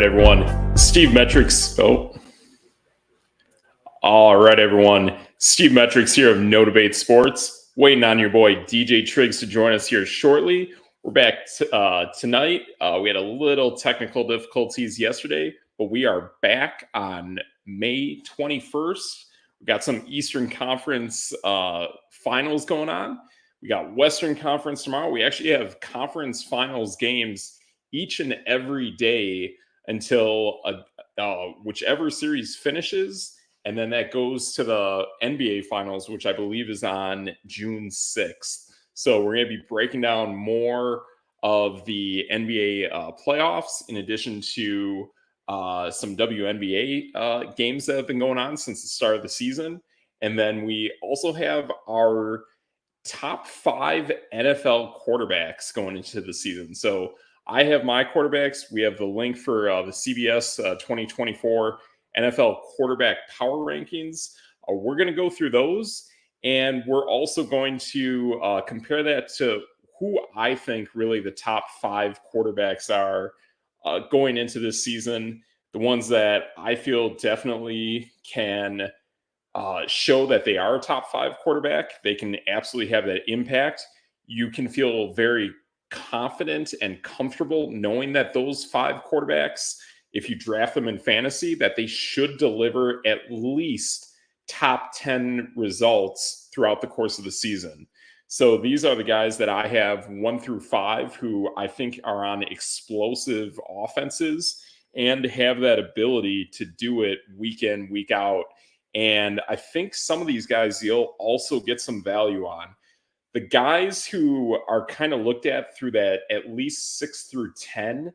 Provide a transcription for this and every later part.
everyone. Steve Metrics. All right, everyone. Steve Metrics here of Db8 Sports. Waiting on your boy DJ Triggs to join us here shortly. We're back tonight. We had a little technical difficulties yesterday, but we are back on May 21st. We got some Eastern Conference finals going on. We got Western Conference tomorrow. We actually have conference finals games each and every day until whichever series finishes. And then that goes to the NBA Finals, which I believe is on June 6th. So we're going to be breaking down more of the NBA playoffs in addition to some WNBA games that have been going on since the start of the season. And then we also have our top 5 NFL quarterbacks going into the season. So I have my quarterbacks. We have the link for the CBS 2024 NFL quarterback power rankings. We're going to go through those, and we're also going to compare that to who I think really the top 5 quarterbacks are going into this season. The ones that I feel definitely can show that they are a top 5 quarterback. They can absolutely have that impact. You can feel very confident and comfortable knowing that those 5 quarterbacks, if you draft them in fantasy, that they should deliver at least top 10 results throughout the course of the season. So these are the guys that I have 1 through 5 who I think are on explosive offenses and have that ability to do it week in, week out. And I think some of these guys you'll also get some value on. The guys who are kind of looked at through that at least 6 through 10,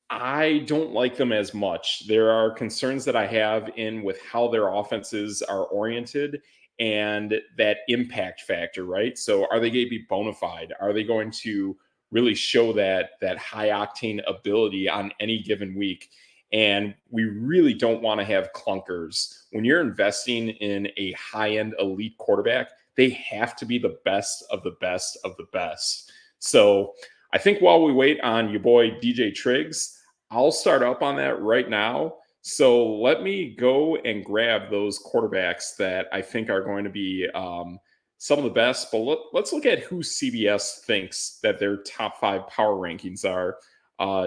I don't like them as much. There are concerns that I have with how their offenses are oriented and that impact factor, right? So are they going to be bona fide? Are they going to really show that high octane ability on any given week? And we really don't want to have clunkers. When you're investing in a high-end elite quarterback, they have to be the best of the best of the best. So I think while we wait on your boy DJ Triggs, I'll start up on that right now. So let me go and grab those quarterbacks that I think are going to be some of the best. But let's look at who CBS thinks that their top 5 power rankings are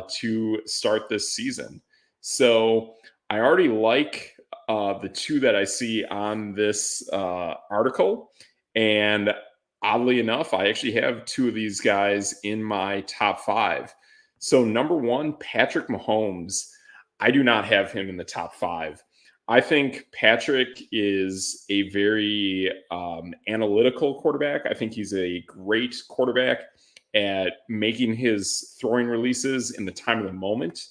to start this season. So I already like the 2 that I see on this article. And oddly enough, I actually have 2 of these guys in my top 5. So number 1, Patrick Mahomes. I do not have him in the top 5. I think Patrick is a very analytical quarterback. I think he's a great quarterback at making his throwing releases in the time of the moment.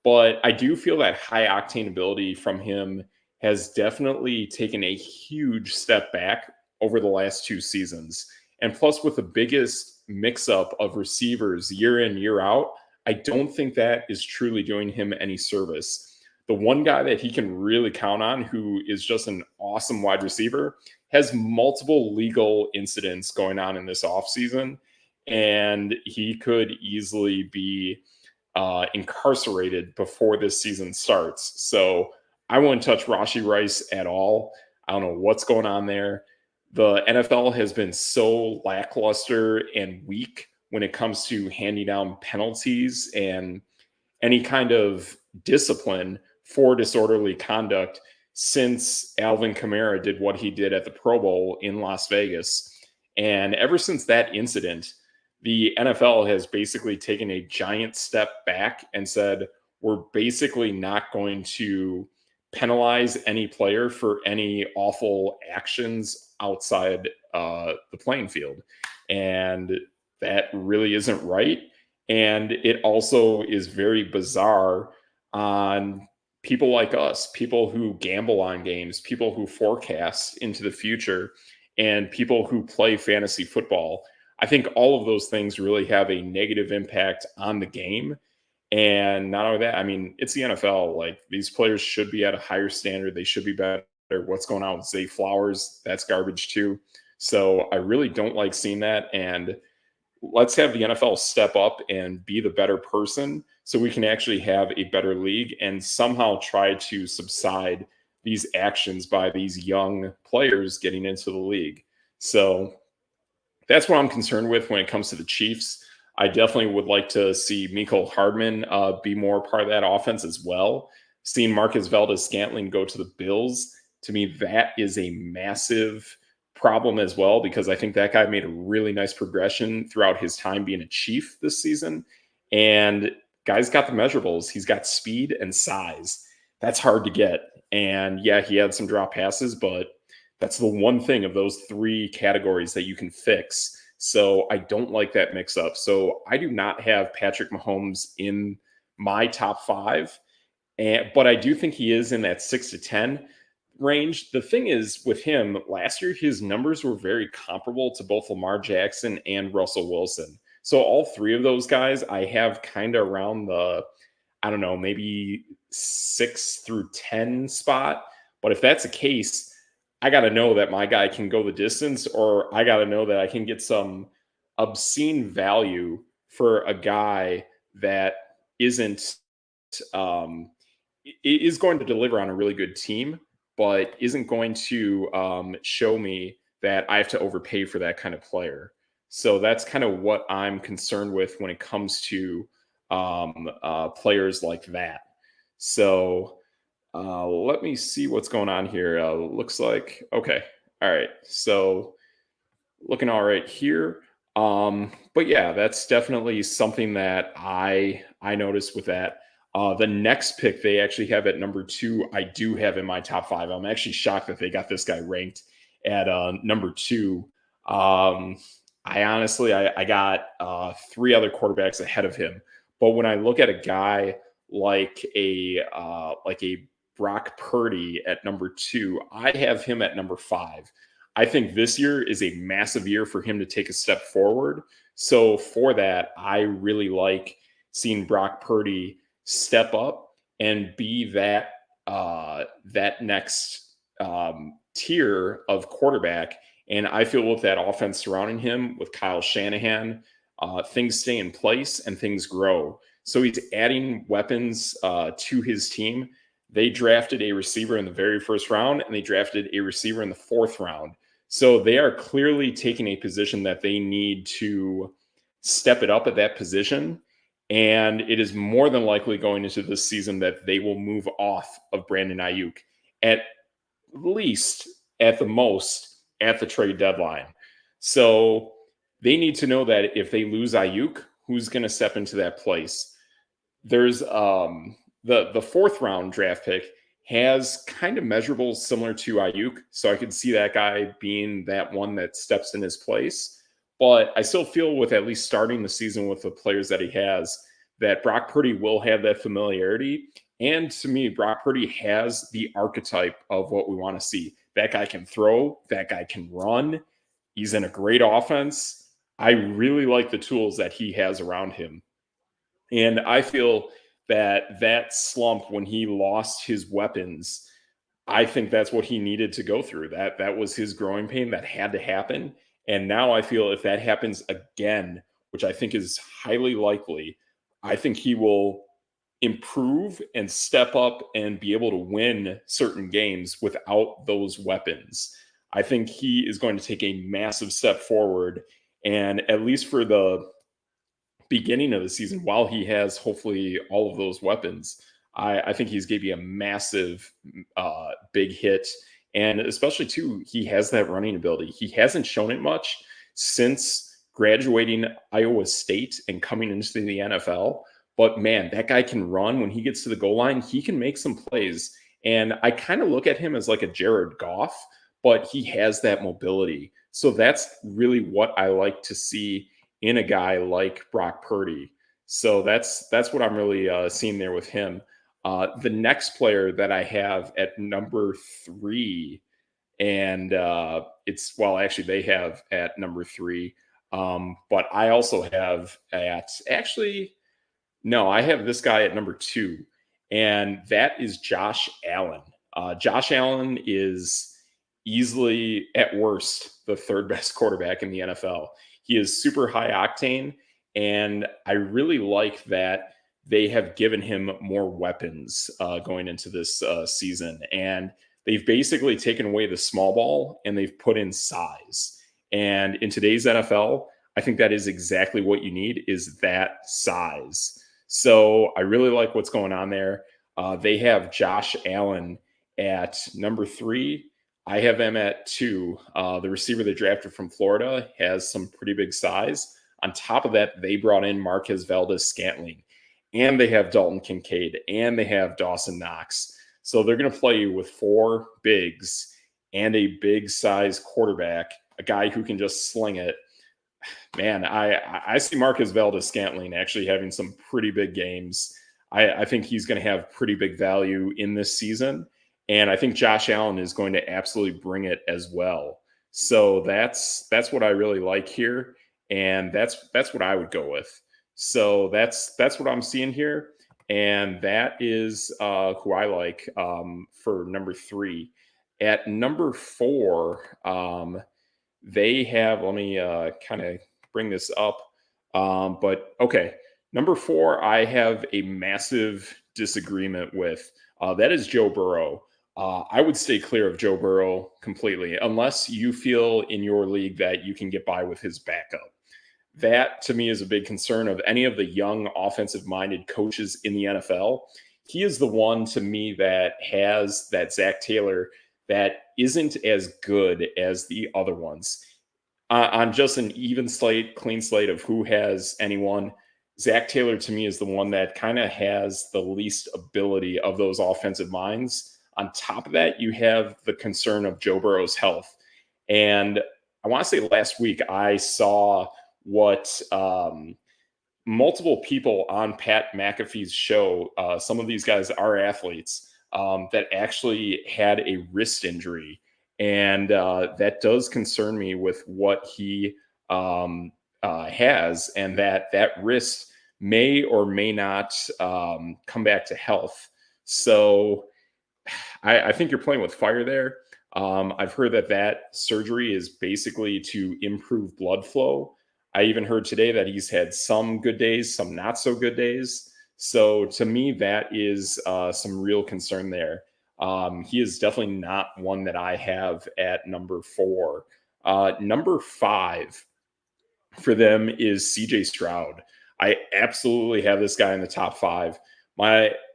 But I do feel that high octane ability from him has definitely taken a huge step back over the last 2 seasons. And plus, with the biggest mix-up of receivers year in, year out, I don't think that is truly doing him any service. The one guy that he can really count on, who is just an awesome wide receiver, has multiple legal incidents going on in this offseason, and he could easily be incarcerated before this season starts. So I wouldn't touch Rashee Rice at all. I don't know what's going on there. The NFL has been so lackluster and weak when it comes to handing down penalties and any kind of discipline for disorderly conduct since Alvin Kamara did what he did at the Pro Bowl in Las Vegas. And ever since that incident, the NFL has basically taken a giant step back and said, we're basically not going to penalize any player for any awful actions outside the playing field. And that really isn't right. And it also is very bizarre on people like us, people who gamble on games, people who forecast into the future, and people who play fantasy football. I think all of those things really have a negative impact on the game. And not only that, I mean, it's the NFL. Like, these players should be at a higher standard. They should be better. What's going on with Zay Flowers? That's garbage too. So I really don't like seeing that. And let's have the NFL step up and be the better person so we can actually have a better league and somehow try to subside these actions by these young players getting into the league. So that's what I'm concerned with when it comes to the Chiefs. I definitely would like to see Mecole Hardman be more part of that offense as well. Seeing Marcus Valdez-Scantling go to the Bills, to me, that is a massive problem as well, because I think that guy made a really nice progression throughout his time being a Chief this season. And guy's got the measurables. He's got speed and size. That's hard to get. And yeah, he had some drop passes, but that's the one thing of those three categories that you can fix. So I don't like that mix up. So I do not have Patrick Mahomes in my top five, but I do think he is in that 6 to 10 range. The thing is with him, last year, his numbers were very comparable to both Lamar Jackson and Russell Wilson. So all three of those guys I have kind of around the, I don't know, maybe 6 through 10 spot. But if that's the case, I got to know that my guy can go the distance, or I got to know that I can get some obscene value for a guy that isn't, is going to deliver on a really good team, but isn't going to show me that I have to overpay for that kind of player. So that's kind of what I'm concerned with when it comes to players like that. So let me see what's going on here. Looks like, okay. All right. So looking all right here. But yeah, that's definitely something that I noticed with that. The next pick they actually have at number 2, I do have in my top 5. I'm actually shocked that they got this guy ranked at number 2. I honestly, I got 3 other quarterbacks ahead of him. But when I look at a guy like a Brock Purdy at number 2, I have him at number 5. I think this year is a massive year for him to take a step forward. So for that, I really like seeing Brock Purdy step up and be that that next tier of quarterback. And I feel with that offense surrounding him, with Kyle Shanahan, things stay in place and things grow. So he's adding weapons to his team. They drafted a receiver in the very first round, and they drafted a receiver in the 4th round. So they are clearly taking a position that they need to step it up at that position. And it is more than likely going into this season that they will move off of Brandon Ayuk, at least, at the most, at the trade deadline. So they need to know that if they lose Ayuk, who's going to step into that place? There's the 4th round draft pick has kind of measurables similar to Ayuk, so I could see that guy being that one that steps in his place. But I still feel with at least starting the season with the players that he has, that Brock Purdy will have that familiarity. And to me, Brock Purdy has the archetype of what we want to see. That guy can throw, that guy can run. He's in a great offense. I really like the tools that he has around him. And I feel that slump when he lost his weapons, I think that's what he needed to go through. That was his growing pain that had to happen. And now I feel if that happens again, which I think is highly likely, I think he will improve and step up and be able to win certain games without those weapons. I think he is going to take a massive step forward. And at least for the beginning of the season, while he has hopefully all of those weapons, I think he's going to be a massive big hit. And especially too, he has that running ability. He hasn't shown it much since graduating Iowa State and coming into the NFL. But man, that guy can run. When he gets to the goal line, he can make some plays. And I kind of look at him as like a Jared Goff, but he has that mobility. So that's really what I like to see in a guy like Brock Purdy. So that's what I'm really seeing there with him. The next player that I have at number 3, and it's, well, actually they have at number 3, but I also have at, actually, no, I have this guy at number 2, and that is Josh Allen. Josh Allen is easily, at worst, the 3rd best quarterback in the NFL. He is super high octane, and I really like that they have given him more weapons going into this season. And they've basically taken away the small ball and they've put in size. And in today's NFL, I think that is exactly what you need, is that size. So I really like what's going on there. They have Josh Allen at number 3. I have him at 2. The receiver they drafted from Florida has some pretty big size. On top of that, they brought in Marquez Valdez-Scantling, and they have Dalton Kincaid, and they have Dawson Knox. So they're going to play you with 4 bigs and a big size quarterback, a guy who can just sling it. Man, I see Marquez Valdez-Scantling actually having some pretty big games. I think he's going to have pretty big value in this season. And I think Josh Allen is going to absolutely bring it as well. So that's what I really like here. And that's what I would go with. So that's what I'm seeing here. And that is who I like for number 3. At number 4, they have, let me kind of bring this up. But okay, number 4, I have a massive disagreement with. That is Joe Burrow. I would stay clear of Joe Burrow completely, unless you feel in your league that you can get by with his backup. That to me is a big concern of any of the young offensive minded coaches in the NFL. He is the one to me that has that Zach Taylor that isn't as good as the other ones. On just an even slate, clean slate of who has anyone, Zach Taylor to me is the one that kind of has the least ability of those offensive minds. On top of that, you have the concern of Joe Burrow's health. And I want to say last week I saw what multiple people on Pat McAfee's show, some of these guys are athletes, that actually had a wrist injury. And that does concern me with what he has, and that wrist may or may not come back to health. So I think you're playing with fire there. I've heard that surgery is basically to improve blood flow. I even heard today that he's had some good days, some not so good days. So to me, that is some real concern there. He is definitely not one that I have at number 4. Number 5 for them is CJ Stroud. I absolutely have this guy in the top 5.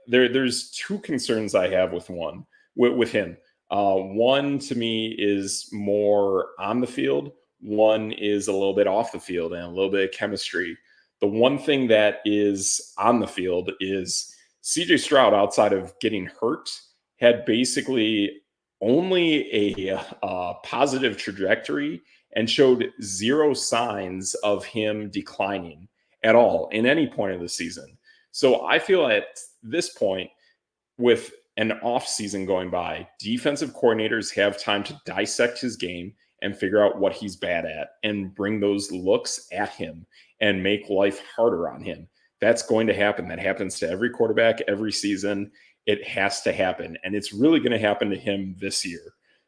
There's 2 concerns I have with him. One to me is more on the field. One is a little bit off the field and a little bit of chemistry. The one thing that is on the field is CJ Stroud, outside of getting hurt, had basically only a positive trajectory and showed 0 signs of him declining at all in any point of the season. So I feel at this point, with an off season going by, defensive coordinators have time to dissect his game and figure out what he's bad at and bring those looks at him and make life harder on him. That's going to happen. That happens to every quarterback every season. It has to happen. And it's really going to happen to him this year.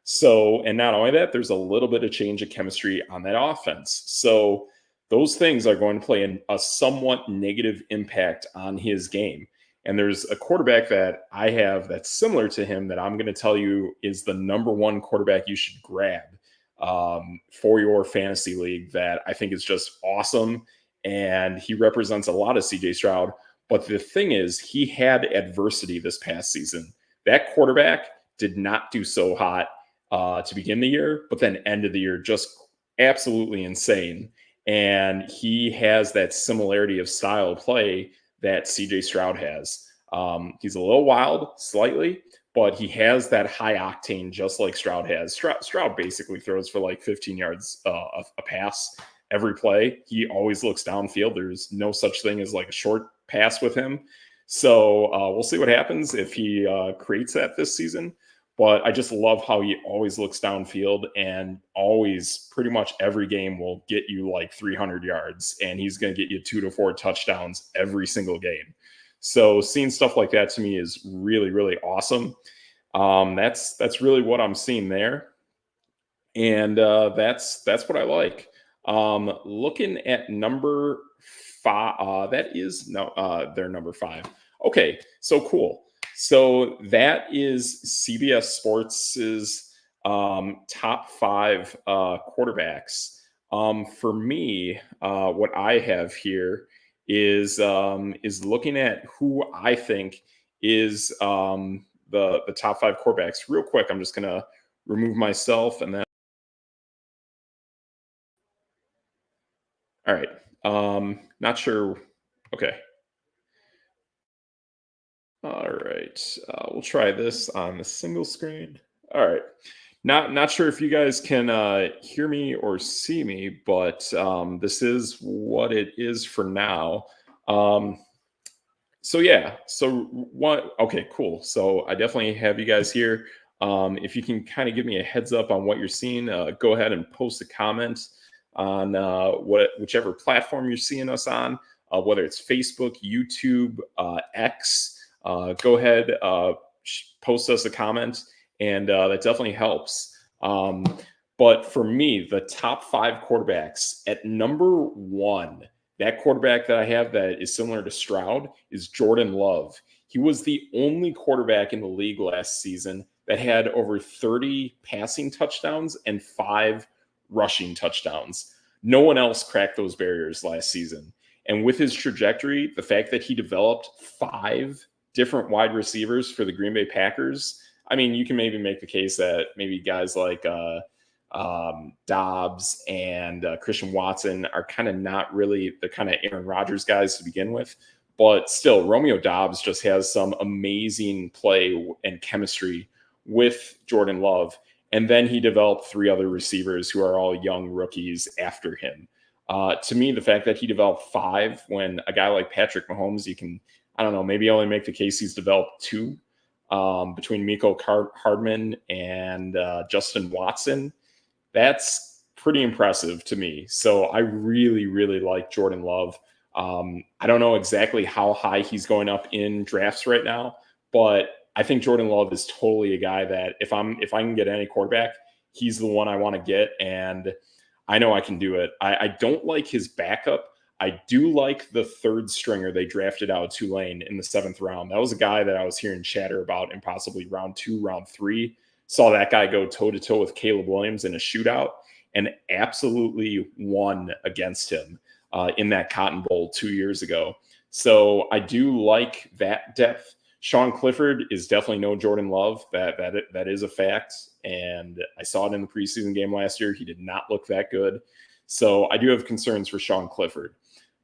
So, and not only that, there's a little bit of change of chemistry on that offense. So those things are going to play a somewhat negative impact on his game. And there's a quarterback that I have that's similar to him that I'm going to tell you is the number 1 quarterback you should grab for your fantasy league, that I think is just awesome. And he represents a lot of CJ Stroud. But the thing is, he had adversity this past season. That quarterback did not do so hot to begin the year, but then end of the year, just absolutely insane. And he has that similarity of style of play that CJ Stroud has. He's a little wild, slightly, but he has that high octane just like Stroud has. Stroud basically throws for like 15 yards a pass every play. He always looks downfield. There's no such thing as like a short pass with him. So we'll see what happens if he creates that this season. But I just love how he always looks downfield, and always pretty much every game will get you like 300 yards, and he's going to get you 2 to 4 touchdowns every single game. So seeing stuff like that to me is really, really awesome. That's really what I'm seeing there. And that's what I like. Looking at number 5. That is no, they're number 5. Okay, so cool. So that is CBS Sports's top 5 quarterbacks. For me, what I have here is looking at who I think is the top 5 quarterbacks. Real quick, I'm just gonna remove myself and then. All right. Not sure. Okay. All right. We'll try this on the single screen. All right. Not sure if you guys can hear me or see me, but this is what it is for now. Um, so yeah. So what? Okay, cool. So I definitely have you guys here. If you can kind of give me a heads up on what you're seeing, go ahead and post a comment on whichever platform you're seeing us on, whether it's Facebook, YouTube, X. Go ahead, post us a comment, and that definitely helps. But for me, the top 5 quarterbacks at number 1, that quarterback that I have that is similar to Stroud is Jordan Love. He was the only quarterback in the league last season that had over 30 passing touchdowns and 5 rushing touchdowns. No one else cracked those barriers last season. And with his trajectory, the fact that he developed 5 different wide receivers for the Green Bay Packers, I mean, you can maybe make the case that maybe guys like Dobbs and Christian Watson are kind of not really the kind of Aaron Rodgers guys to begin with. But still, Romeo Dobbs just has some amazing play and chemistry with Jordan Love. And then he developed 3 other receivers who are all young rookies after him. To me, the fact that he developed 5 when a guy like Patrick Mahomes, you can, I don't know, maybe only make the case he's developed 2 between Miko Hardman and Justin Watson. That's pretty impressive to me. So I really, really like Jordan Love. I don't know exactly how high he's going up in drafts right now, but I think Jordan Love is totally a guy that if I can get any quarterback, he's the one I want to get, and I know I can do it. I don't like his backup. I do like the 3rd stringer they drafted out of Tulane in the 7th round. That was a guy that I was hearing chatter about in possibly round 2, round 3. Saw that guy go toe-to-toe with Caleb Williams in a shootout and absolutely won against him in that Cotton Bowl 2 years ago. So I do like that depth. Sean Clifford is definitely no Jordan Love. That is a fact. And I saw it in the preseason game last year. He did not look that good. So I do have concerns for Sean Clifford.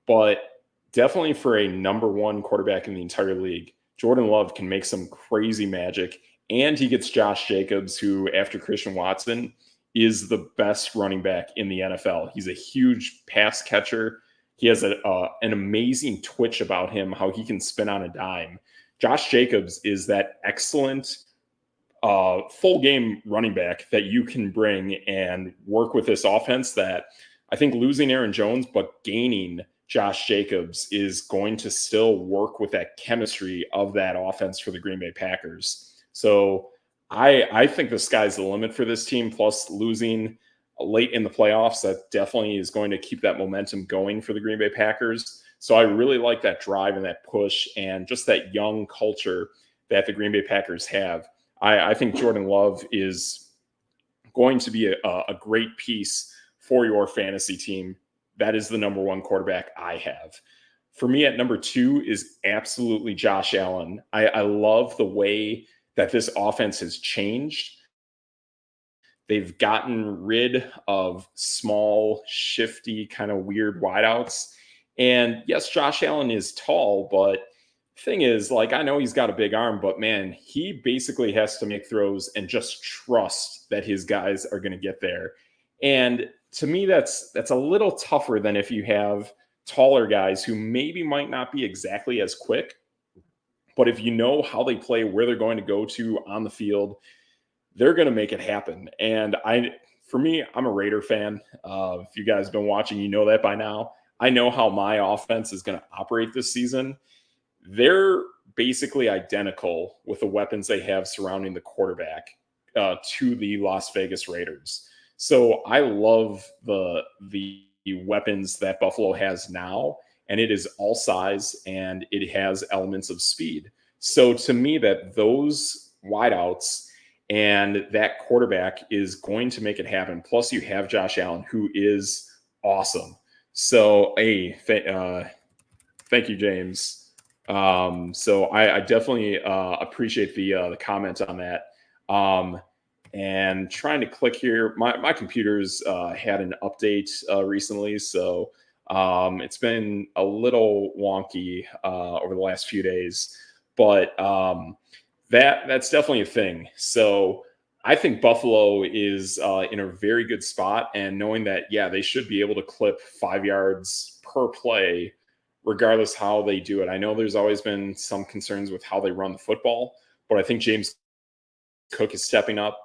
But definitely for a number 1 quarterback in the entire league, Jordan Love can make some crazy magic. And he gets Josh Jacobs, who, after Christian Watson, is the best running back in the NFL. He's a huge pass catcher. He has an amazing twitch about him, how he can spin on a dime. Josh Jacobs is that excellent full game running back that you can bring and work with this offense that I think losing Aaron Jones, but gaining Josh Jacobs is going to still work with that chemistry of that offense for the Green Bay Packers. So I think the sky's the limit for this team, plus losing late in the playoffs, that definitely is going to keep that momentum going for the Green Bay Packers. So I really like that drive and that push and just that young culture that the Green Bay Packers have. I think Jordan Love is going to be a great piece for your fantasy team. That is the number 1 quarterback I have. For me, at number 2 is absolutely Josh Allen. I love the way that this offense has changed. They've gotten rid of small, shifty, kind of weird wideouts. And yes, Josh Allen is tall, but thing is, like, I know he's got a big arm, but man, he basically has to make throws and just trust that his guys are going to get there. And to me, that's a little tougher than if you have taller guys who maybe might not be exactly as quick, but if you know how they play, where they're going to go to on the field, they're going to make it happen. And for me, I'm a Raider fan. If you guys have been watching, you know that by now. I know how my offense is going to operate this season. They're basically identical with the weapons they have surrounding the quarterback to the Las Vegas Raiders. So I love the weapons that Buffalo has now. and it is all size and it has elements of speed. So to me, that those wideouts and that quarterback is going to make it happen. Plus, you have Josh Allen, who is awesome. So, thank you, James. So I definitely appreciate the comment on that. And trying to click here, my computer's had an update recently, so it's been a little wonky over the last few days, but that's definitely a thing. So I think Buffalo is in a very good spot, and knowing that, yeah, they should be able to clip 5 yards per play, regardless how they do it. I know there's always been some concerns with how they run the football, but I think James Cook is stepping up.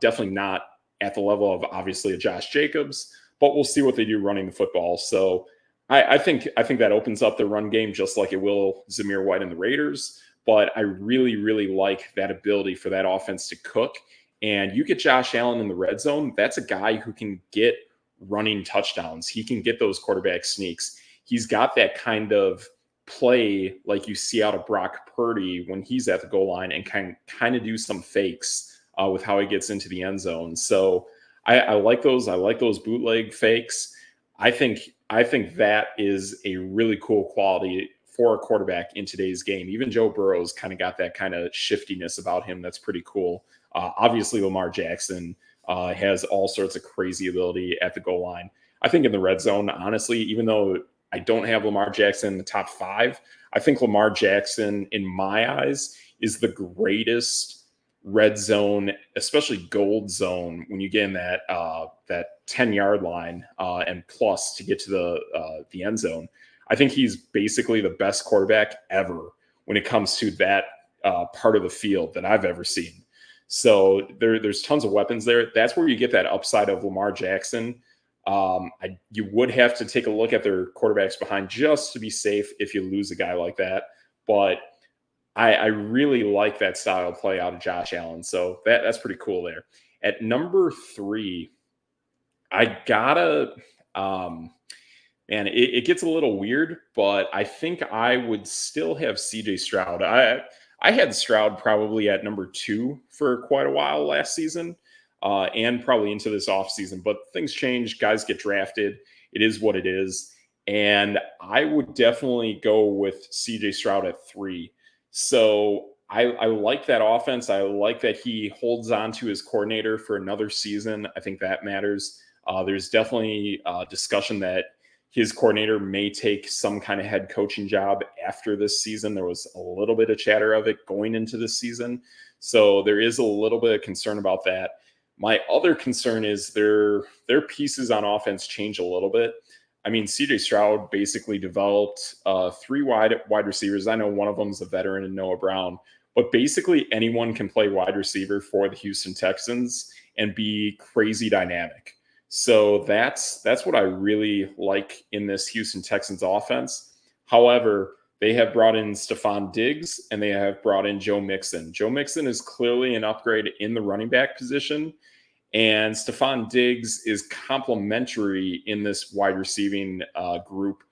Definitely not at the level of obviously a Josh Jacobs, but we'll see what they do running the football. So I think that opens up the run game just like it will Zamir White and the Raiders. But I really, really like that ability for that offense to cook. And you get Josh Allen in the red zone, that's a guy who can get running touchdowns. He can get those quarterback sneaks. He's got that kind of play like you see out of Brock Purdy when he's at the goal line and kind of do some fakes with how he gets into the end zone. So I like those. I like those bootleg fakes. I think that is a really cool quality for a quarterback in today's game. Even Joe Burrow's kind of got that kind of shiftiness about him. That's pretty cool. Obviously, Lamar Jackson has all sorts of crazy ability at the goal line. I think in the red zone, honestly, even though I don't have Lamar Jackson in the top 5, I think Lamar Jackson, in my eyes, is the greatest red zone, especially gold zone, when you get in that 10-yard line and plus to get to the end zone. I think he's basically the best quarterback ever when it comes to that part of the field that I've ever seen. So there's tons of weapons there. That's where you get that upside of Lamar Jackson. You would have to take a look at their quarterbacks behind just to be safe if you lose a guy like that. But I really like that style of play out of Josh Allen. So that's pretty cool there. At number 3, I gotta it gets a little weird, but I think I would still have CJ Stroud. I had Stroud probably at number 2 for quite a while last season. And probably into this offseason. But things change. Guys get drafted. It is what it is. And I would definitely go with CJ Stroud at 3. So I like that offense. I like that he holds on to his coordinator for another season. I think that matters. There's definitely discussion that his coordinator may take some kind of head coaching job after this season. There was a little bit of chatter of it going into this season. So there is a little bit of concern about that. My other concern is their pieces on offense change a little bit. I mean, CJ Stroud basically developed 3 wide receivers. I know one of them is a veteran in Noah Brown, but basically anyone can play wide receiver for the Houston Texans and be crazy dynamic. So that's what I really like in this Houston Texans offense. However, they have brought in Stephon Diggs and they have brought in Joe Mixon. Joe Mixon is clearly an upgrade in the running back position. And Stephon Diggs is complementary in this wide receiving group.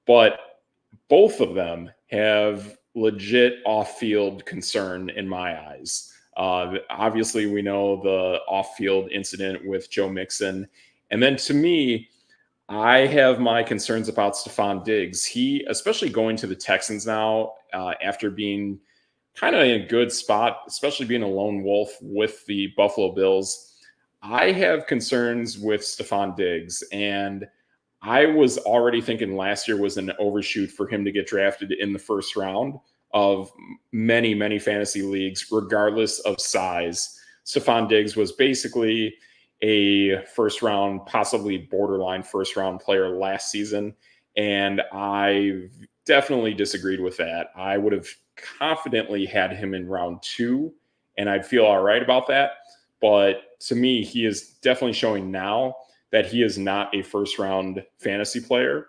But both of them have legit off-field concern in my eyes. Obviously, we know the off-field incident with Joe Mixon. And then to me, I have my concerns about Stephon Diggs. He, especially going to the Texans now, after being kind of in a good spot, especially being a lone wolf with the Buffalo Bills, I have concerns with Stephon Diggs. And I was already thinking last year was an overshoot for him to get drafted in the first round of many, many fantasy leagues, regardless of size. Stephon Diggs was basically a first round, possibly borderline first round player last season. And I definitely disagreed with that. I would have confidently had him in round 2, and I'd feel all right about that. But to me, he is definitely showing now that he is not a first round fantasy player.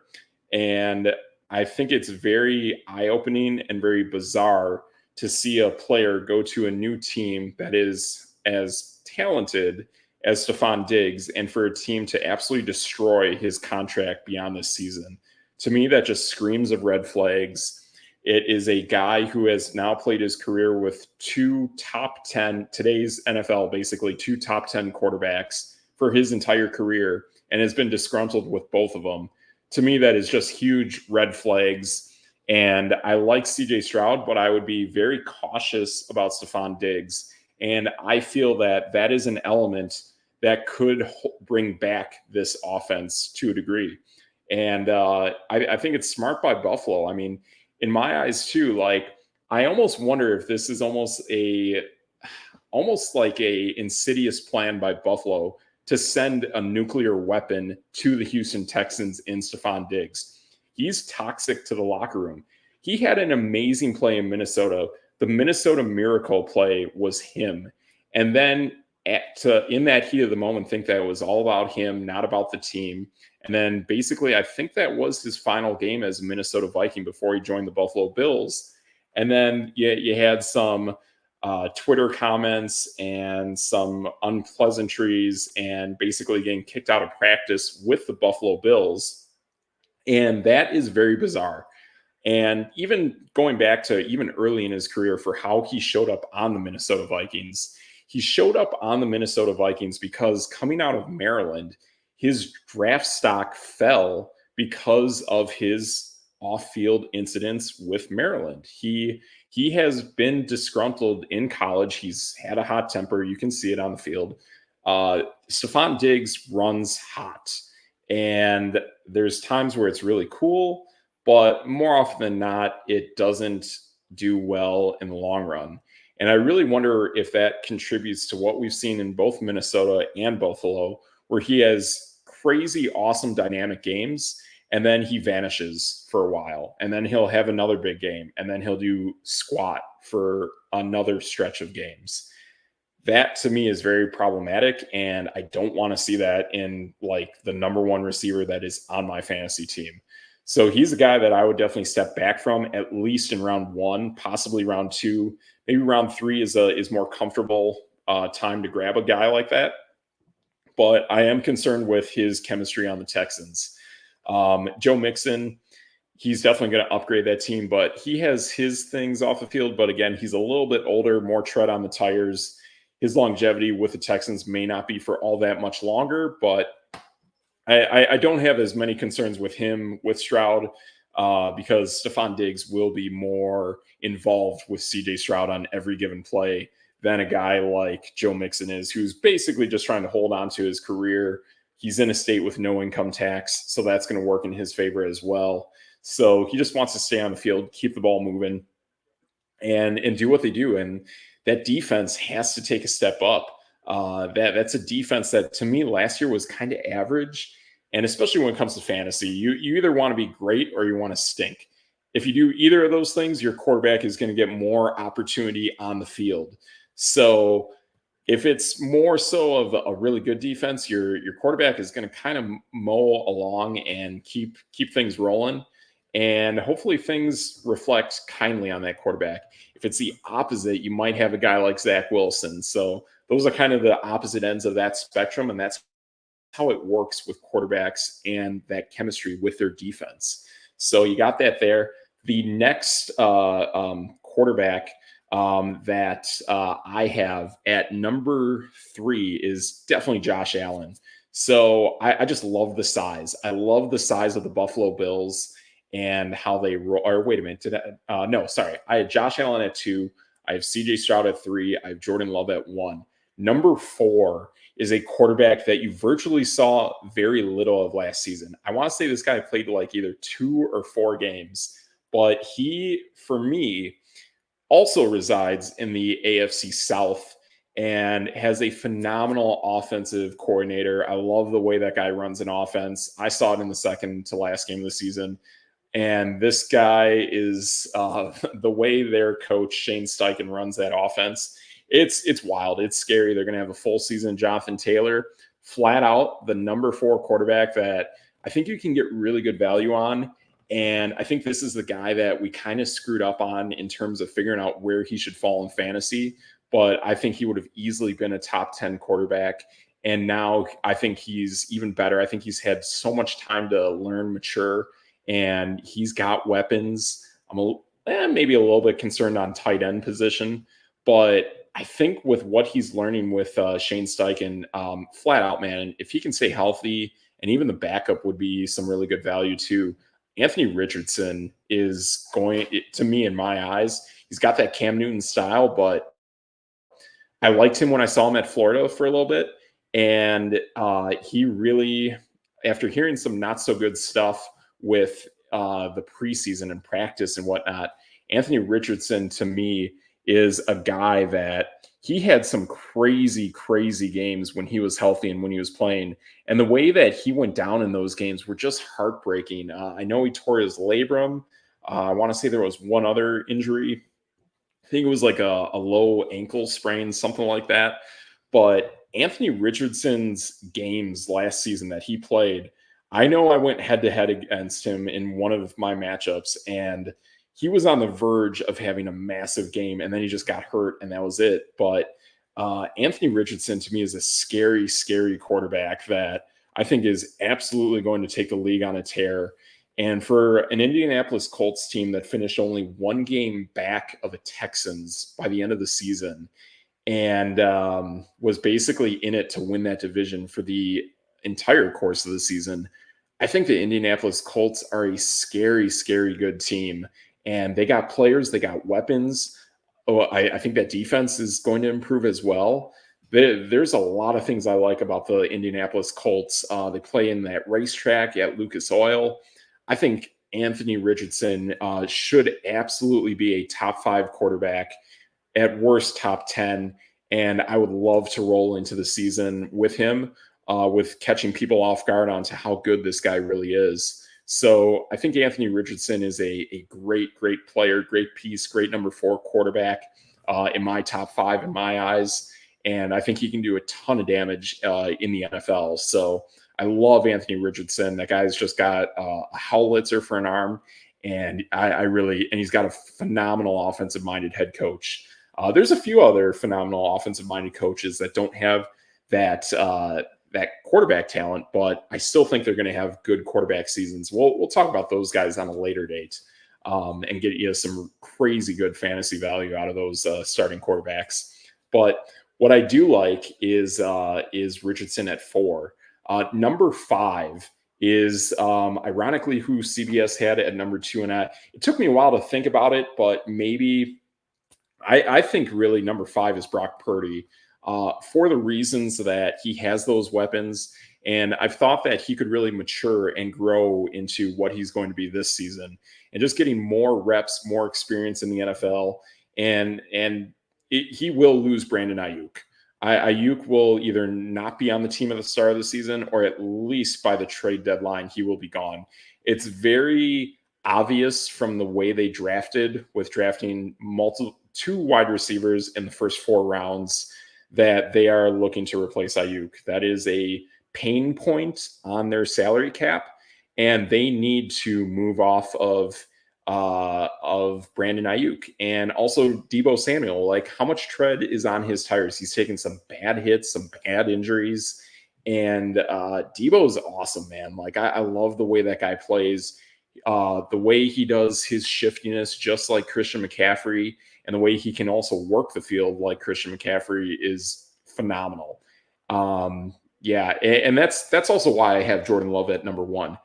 And I think it's very eye-opening and very bizarre to see a player go to a new team that is as talented as Stephon Diggs and for a team to absolutely destroy his contract beyond this season. To me, that just screams of red flags. It is a guy who has now played his career with two top 10, today's NFL, basically two top 10 quarterbacks for his entire career, and has been disgruntled with both of them. To me, that is just huge red flags. And I like CJ Stroud, but I would be very cautious about Stephon Diggs. And I feel that that is an element that could bring back this offense to a degree. And I think it's smart by Buffalo. I mean, in my eyes too, like I almost wonder if this is almost like a insidious plan by Buffalo to send a nuclear weapon to the Houston Texans in Stephon Diggs. He's toxic to the locker room. He had an amazing play in Minnesota. The Minnesota Miracle play was him. And then in that heat of the moment, think that it was all about him, not about the team. And then basically, I think that was his final game as a Minnesota Viking before he joined the Buffalo Bills. And then you had some Twitter comments and some unpleasantries and basically getting kicked out of practice with the Buffalo Bills. And that is very bizarre. And even going back to even early in his career for how he showed up on the Minnesota Vikings, he showed up on the Minnesota Vikings because coming out of Maryland, his draft stock fell because of his off-field incidents with Maryland. He has been disgruntled in college. He's had a hot temper. You can see it on the field. Stephon Diggs runs hot. And there's times where it's really cool, but more often than not, it doesn't do well in the long run. And I really wonder if that contributes to what we've seen in both Minnesota and Buffalo, where he has crazy, awesome, dynamic games, and then he vanishes for a while, and then he'll have another big game, and then he'll do squat for another stretch of games. That to me is very problematic, and I don't want to see that in like the number one receiver that is on my fantasy team. So he's a guy that I would definitely step back from, at least in round one, possibly round two. Maybe round three is more comfortable time to grab a guy like that. But I am concerned with his chemistry on the Texans. Joe Mixon, he's definitely going to upgrade that team, but he has his things off the field. But again, he's a little bit older, more tread on the tires. His longevity with the Texans may not be for all that much longer, but I don't have as many concerns with him, with Stroud, because Stephon Diggs will be more involved with CJ Stroud on every given play than a guy like Joe Mixon is, who's basically just trying to hold on to his career. He's in a state with no income tax, so that's going to work in his favor as well. So he just wants to stay on the field, keep the ball moving, and do what they do. And that defense has to take a step up. That's a defense that, to me, last year was kind of average. And especially when it comes to fantasy, you either want to be great or you want to stink. If you do either of those things, your quarterback is going to get more opportunity on the field. So if it's more so of a really good defense, your quarterback is going to kind of mow along and keep things rolling. And hopefully things reflect kindly on that quarterback. If it's the opposite, you might have a guy like Zach Wilson. So those are kind of the opposite ends of that spectrum. And that's how it works with quarterbacks and that chemistry with their defense. So you got that there. The next quarterback that I have at number 3 is definitely Josh Allen. So I just love the size. I love the size of the Buffalo Bills and how they roll. Or wait a minute. I had Josh Allen at 2. I have CJ Stroud at 3. I have Jordan Love at 1. Number 4 is a quarterback that you virtually saw very little of last season. I want to say this guy played like either 2 or 4 games, but he, for me, also resides in the AFC South and has a phenomenal offensive coordinator. I love the way that guy runs an offense. I saw it in the second to last game of the season. And this guy is the way their coach, Shane Steichen, runs that offense. It's wild. It's scary. They're going to have a full season. Jonathan Taylor, flat out the number 4 quarterback that I think you can get really good value on. And I think this is the guy that we kind of screwed up on in terms of figuring out where he should fall in fantasy. But I think he would have easily been a top 10 quarterback. And now I think he's even better. I think he's had so much time to learn, mature, and he's got weapons. Maybe a little bit concerned on tight end position, but I think with what he's learning with Shane Steichen, flat out, man, if he can stay healthy, and even the backup would be some really good value too. Anthony Richardson is going, to me, in my eyes, he's got that Cam Newton style, but I liked him when I saw him at Florida for a little bit. And he really, after hearing some not so good stuff with the preseason and practice and whatnot, Anthony Richardson, to me, is a guy that he had some crazy, crazy games when he was healthy and when he was playing. And the way that he went down in those games were just heartbreaking. I know he tore his labrum. I want to say there was one other injury. I think it was like a low ankle sprain, something like that. But Anthony Richardson's games last season that he played, I know I went head to head against him in one of my matchups, and he was on the verge of having a massive game, and then he just got hurt, and that was it. But Anthony Richardson, to me, is a scary, scary quarterback that I think is absolutely going to take the league on a tear. And for an Indianapolis Colts team that finished only one game back of the Texans by the end of the season and was basically in it to win that division for the entire course of the season, I think the Indianapolis Colts are a scary, scary good team. And they got players, they got weapons. I think that defense is going to improve as well. There's a lot of things I like about the Indianapolis Colts. They play in that racetrack at Lucas Oil. I think Anthony Richardson should absolutely be a top 5 quarterback, at worst top 10. And I would love to roll into the season with him, with catching people off guard onto how good this guy really is. So I think Anthony Richardson is a great, great player, great piece, great number 4 quarterback in my top 5 in my eyes. And I think he can do a ton of damage in the NFL. So I love Anthony Richardson. That guy's just got a howitzer for an arm. And and he's got a phenomenal offensive-minded head coach. There's a few other phenomenal offensive-minded coaches that don't have that quarterback talent, but I still think they're going to have good quarterback seasons. We'll talk about those guys on a later date and get you some crazy good fantasy value out of those starting quarterbacks. But what I do like is Richardson at 4. Number 5 is ironically who CBS had at number 2. And it took me a while to think about it, but maybe I think really number 5 is Brock Purdy. For the reasons that he has those weapons. And I've thought that he could really mature and grow into what he's going to be this season, and just getting more reps, more experience in the NFL. He will lose Brandon Ayuk. Ayuk will either not be on the team at the start of the season, or at least by the trade deadline, he will be gone. It's very obvious from the way they drafted, with drafting 2 wide receivers in the first 4 rounds, that they are looking to replace Ayuk. That is a pain point on their salary cap, and they need to move off of Brandon Ayuk and also Debo Samuel. Like, how much tread is on his tires? He's taken some bad hits, some bad injuries, and Debo's awesome, man. Like, I love the way that guy plays, the way he does his shiftiness, just like Christian McCaffrey. And the way he can also work the field like Christian McCaffrey is phenomenal. And that's also why I have Jordan Love at number 1.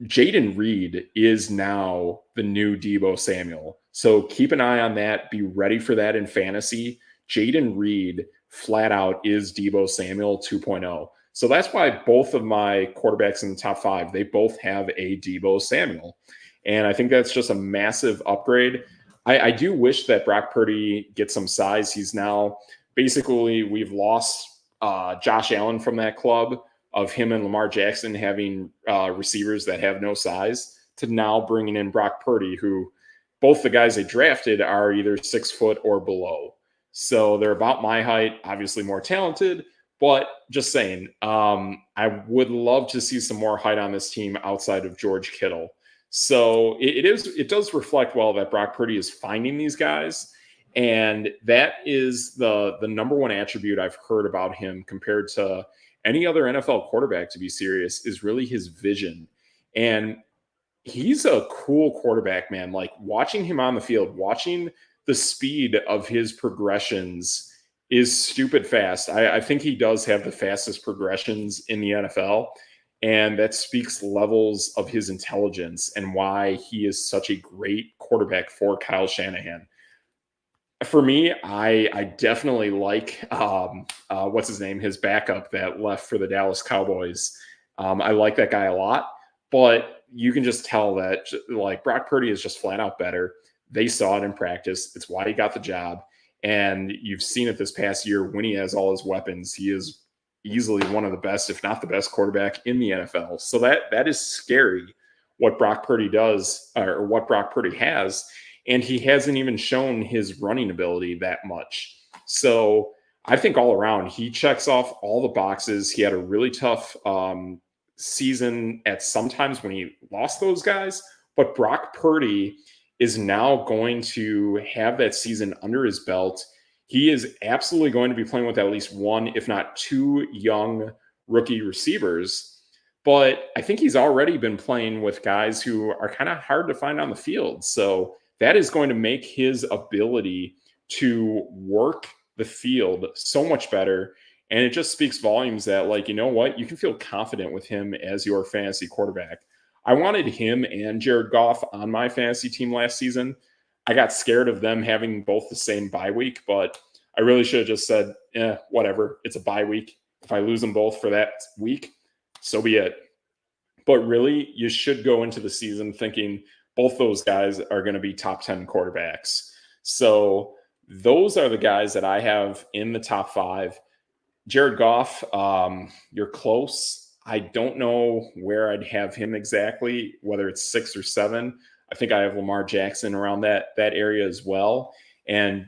Jaden Reed is now the new Debo Samuel. So keep an eye on that. Be ready for that in fantasy. Jaden Reed flat out is Debo Samuel 2.0. So that's why both of my quarterbacks in the top 5, they both have a Debo Samuel. And I think that's just a massive upgrade. I do wish that Brock Purdy gets some size. He's now basically, we've lost Josh Allen from that club of him and Lamar Jackson having receivers that have no size, to now bringing in Brock Purdy, who both the guys they drafted are either 6 foot or below. So they're about my height, obviously more talented, but just saying, I would love to see some more height on this team outside of George Kittle. So it does reflect well that Brock Purdy is finding these guys. And that is the number 1 attribute I've heard about him compared to any other NFL quarterback, to be serious, is really his vision. And He's a cool quarterback, man. Like watching him on the field, watching the speed of his progressions is stupid fast. I think he does have the fastest progressions in the NFL. And that speaks levels of his intelligence and why he is such a great quarterback for Kyle Shanahan. For me, I definitely like what's his name, his backup that left for the Dallas Cowboys. I like that guy a lot, but you can just tell that like Brock Purdy is just flat out better. They saw it in practice. It's why he got the job, and you've seen it this past year when he has all his weapons. He is easily one of the best, if not the best, quarterback in the NFL. So that is scary what Brock Purdy does or what Brock Purdy has, and he hasn't even shown his running ability that much. So I think all around he checks off all the boxes. He had a really tough season at sometimes when he lost those guys, but Brock Purdy is now going to have that season under his belt. He is absolutely going to be playing with at least one, if not two, young rookie receivers. But I think he's already been playing with guys who are kind of hard to find on the field. So that is going to make his ability to work the field so much better. And it just speaks volumes that, like, you know what? You can feel confident with him as your fantasy quarterback. I wanted him and Jared Goff on my fantasy team last season. I got scared of them having both the same bye week, but I really should have just said, whatever. It's a bye week. If I lose them both for that week, so be it. But really, you should go into the season thinking both those guys are going to be top 10 quarterbacks. So those are the guys that I have in the top 5. Jared Goff, you're close. I don't know where I'd have him exactly, whether it's 6 or 7. I think I have Lamar Jackson around that area as well. And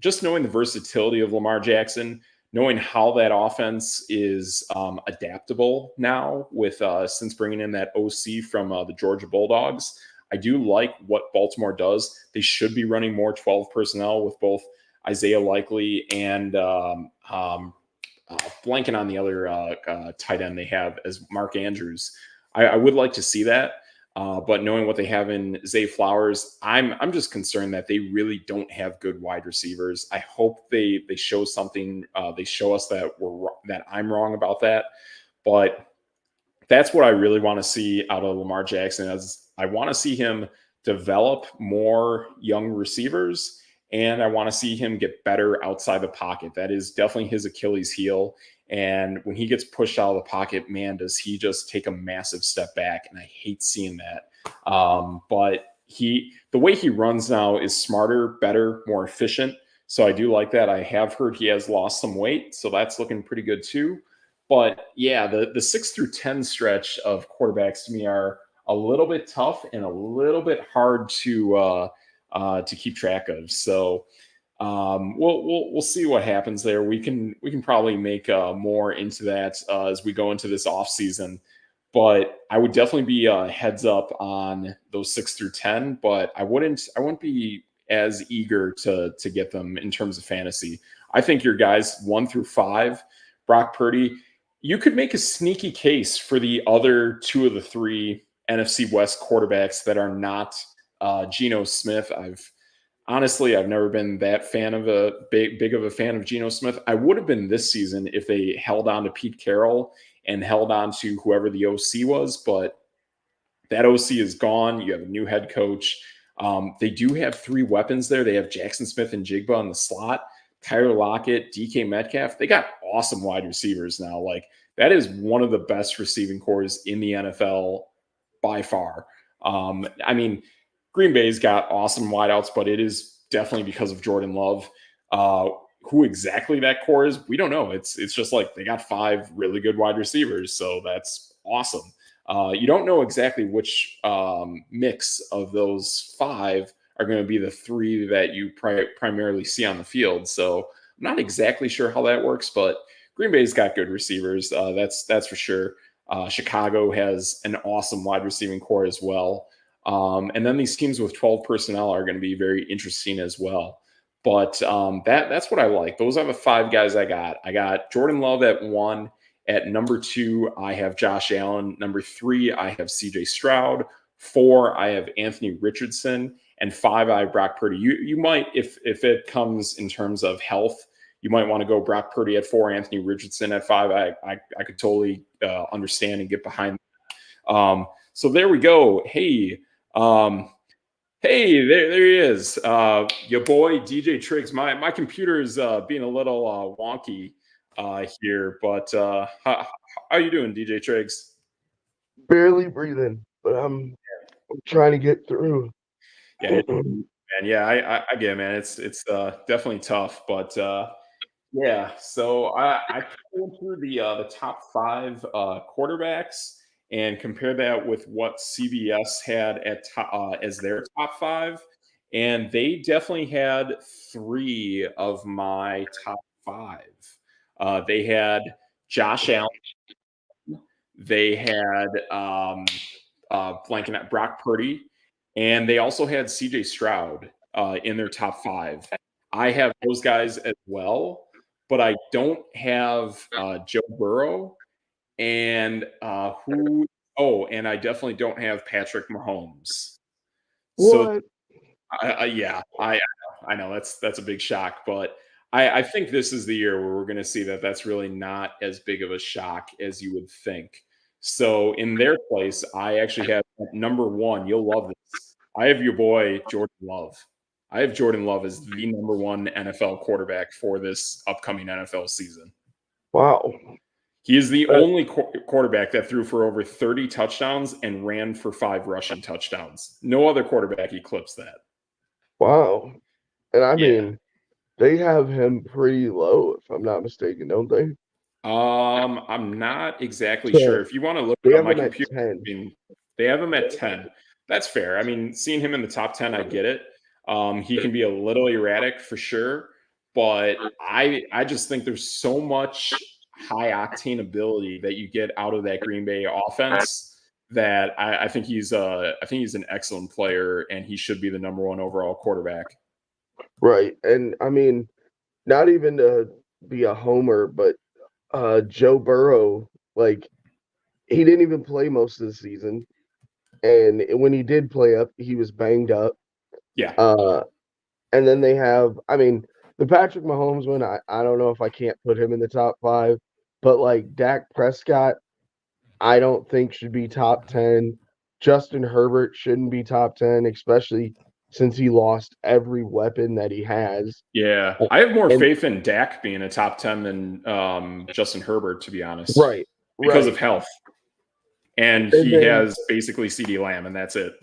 just knowing the versatility of Lamar Jackson, knowing how that offense is adaptable now with since bringing in that OC from the Georgia Bulldogs, I do like what Baltimore does. They should be running more 12 personnel with both Isaiah Likely and blanking on the other tight end they have as Mark Andrews. I would like to see that. But knowing what they have in Zay Flowers, I'm just concerned that they really don't have good wide receivers. I hope they show something. They show us that I'm wrong about that. But that's what I really want to see out of Lamar Jackson. As I want to see him develop more young receivers, and I want to see him get better outside the pocket. That is definitely his Achilles heel. And when he gets pushed out of the pocket, man, does he just take a massive step back. And I hate seeing that. But the way he runs now is smarter, better, more efficient. So I do like that. I have heard he has lost some weight, so that's looking pretty good too. But yeah, the 6 through 10 stretch of quarterbacks to me are a little bit tough and a little bit hard to keep track of. So we'll see what happens there. We can probably make more into that as we go into this off season. But I would definitely be heads up on those 6 through 10. But I wouldn't be as eager to get them in terms of fantasy. I think your guys 1 through 5, Brock Purdy, you could make a sneaky case for the other 2 of the 3 NFC West quarterbacks that are not Geno Smith. I've never been that fan of big of a fan of Geno Smith. I would have been this season if they held on to Pete Carroll and held on to whoever the OC was, but that OC is gone. You have a new head coach. They do have 3 weapons there. They have Jackson Smith and Jigba in the slot, Tyler Lockett, DK Metcalf. They got awesome wide receivers now. Like, that is one of the best receiving corps in the NFL by far. Green Bay's got awesome wideouts, but it is definitely because of Jordan Love. Who exactly that core is, we don't know. It's just like they got 5 really good wide receivers, so that's awesome. You don't know exactly which mix of those 5 are going to be the 3 that you primarily see on the field. So I'm not exactly sure how that works, but Green Bay's got good receivers. That's for sure. Chicago has an awesome wide receiving core as well. And then these teams with 12 personnel are going to be very interesting as well. But that's what I like. Those are the 5 guys I got. I got Jordan Love at 1. At number 2, I have Josh Allen. Number 3, I have CJ Stroud. 4, I have Anthony Richardson, and 5, I have Brock Purdy. You might, if it comes in terms of health, you might want to go Brock Purdy at 4, Anthony Richardson at 5. I could totally understand and get behind. So there we go. Hey, there he is. Your boy DJ Triggs. My computer is being a little wonky here, but how you doing, DJ Triggs? Barely breathing, but I'm trying to get through. Yeah, man. Yeah, I get it, man. It's definitely tough, but yeah. So I went through the top 5 quarterbacks and compared that with what CBS had at as their top 5, and they definitely had 3 of my top 5. They had Josh Allen. They had blanking at Brock Purdy, and they also had CJ Stroud in their top 5. I have those guys as well, but I don't have Joe Burrow and and I definitely don't have Patrick Mahomes. So What? yeah, I know that's a big shock, but I think this is the year where we're going to see that that's really not as big of a shock as you would think. So in their place, I actually have number 1. You'll love this. I have your boy Jordan Love. I have Jordan Love as the number 1 NFL quarterback for this upcoming NFL season. Wow. He is the only quarterback that threw for over 30 touchdowns and ran for 5 rushing touchdowns. No other quarterback eclipsed that. Wow. And I Yeah. mean, they have him pretty low, if I'm not mistaken, don't they? I'm not exactly sure. So If you want to look they it up, have my him at computer, 10. they have him at 10. That's fair. I mean, seeing him in the top 10, I get it. He can be a little erratic for sure, but I just think there's so much high octane ability that you get out of that Green Bay offense that I think he's an excellent player and he should be the number 1 overall quarterback. Right. And I mean, not even to be a homer, but Joe Burrow, like, he didn't even play most of the season. And when he did play up, he was banged up. Yeah. And then they have, I mean, the Patrick Mahomes one, I don't know if I can't put him in the top 5, but like Dak Prescott, I don't think should be top 10. Justin Herbert shouldn't be top 10, especially since he lost every weapon that he has. Yeah, I have more And faith in Dak being a top 10 than Justin Herbert, to be honest, right, because right. of health. And And he then has basically CD Lamb, and that's it.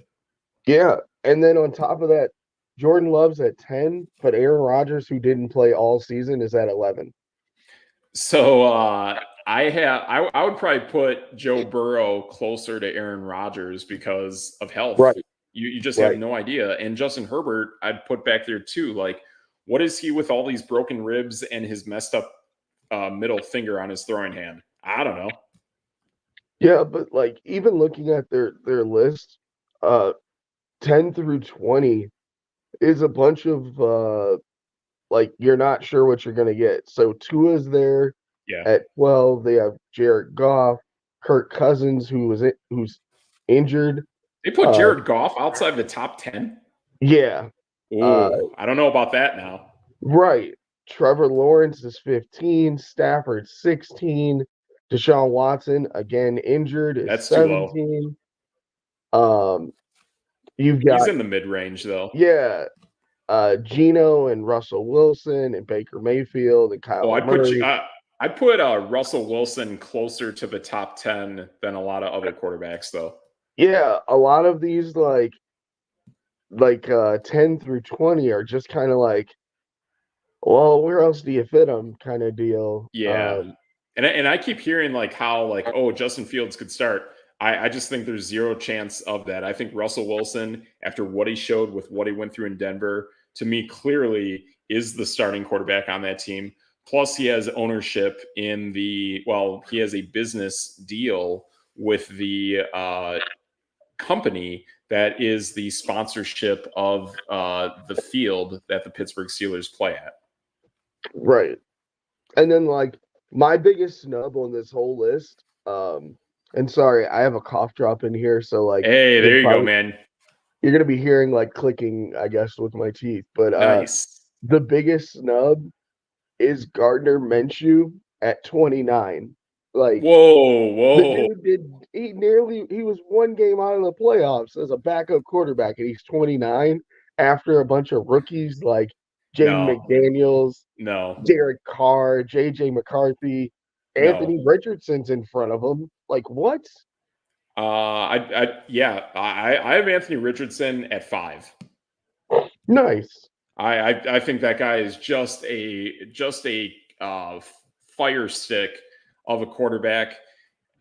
yeah, and then on top of that, Jordan Love's at 10, but Aaron Rodgers, who didn't play all season, is at 11. So I would probably put Joe Burrow closer to Aaron Rodgers because of health. Right, You just have right. no idea. And Justin Herbert, I'd put back there too. Like, what is he with all these broken ribs and his messed up middle finger on his throwing hand? I don't know. Yeah, but like even looking at their list, uh 10 through 20 is a bunch of like you're not sure what you're gonna get. So Tua's there Yeah. at 12. They have Jared Goff, Kirk Cousins, who's injured. They put Uh Jared Goff outside the top 10. yeah. Uh Oh, I don't know about that now. right. Trevor Lawrence is 15, Stafford 16, Deshaun Watson, again injured, is That's too low. 17. Um you've He's got in the mid range though. yeah, Geno and Russell Wilson and Baker Mayfield and Oh, Kyler Murray. I'd put Russell Wilson closer to the top 10 than a lot of other quarterbacks though. Yeah, a lot of these like 10 through 20 are just kind of like, well, where else do you fit them kind of deal. Yeah. And I keep hearing like how like, oh, Justin Fields could start. I just think there's zero chance of that. I think Russell Wilson, after what he showed with what he went through in Denver, to me clearly is the starting quarterback on that team. Plus, he has ownership in he has a business deal with the company that is the sponsorship of the field that the Pittsburgh Steelers play at. Right. And then like my biggest snub on this whole list, And sorry, I have a cough drop in here, so like Hey, you're there you go, probably man. you're gonna be hearing like clicking, I guess, with my teeth. But Nice. the biggest snub is Gardner Minshew at 29. Like Whoa, the whoa. dude he was one game out of the playoffs as a backup quarterback, and he's 29 after a bunch of rookies like Jaden No, McDaniels, no, Derek Carr, JJ McCarthy, no. Anthony Richardson's in front of him. Like what? Yeah, I have Anthony Richardson at 5. Nice. I think that guy is just a fire stick of a quarterback,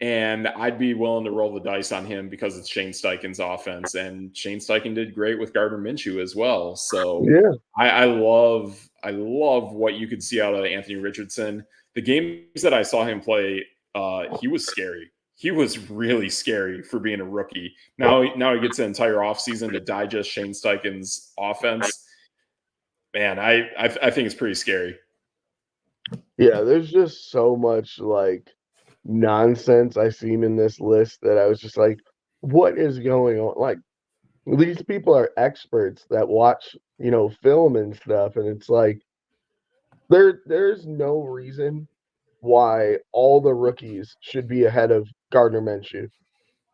and I'd be willing to roll the dice on him because it's Shane Steichen's offense, and Shane Steichen did great with Gardner Minshew as well. So Yeah. I love what you could see out of Anthony Richardson. The games that I saw him play, he was scary. He was really scary for being a rookie. Now he gets an entire offseason to digest Shane Steichen's offense. Man, I think it's pretty scary. Yeah, there's just so much like nonsense I seen in this list that I was just like, what is going on? Like these people are experts that watch, film and stuff, and it's like there's no reason why all the rookies should be ahead of Gardner Minshew.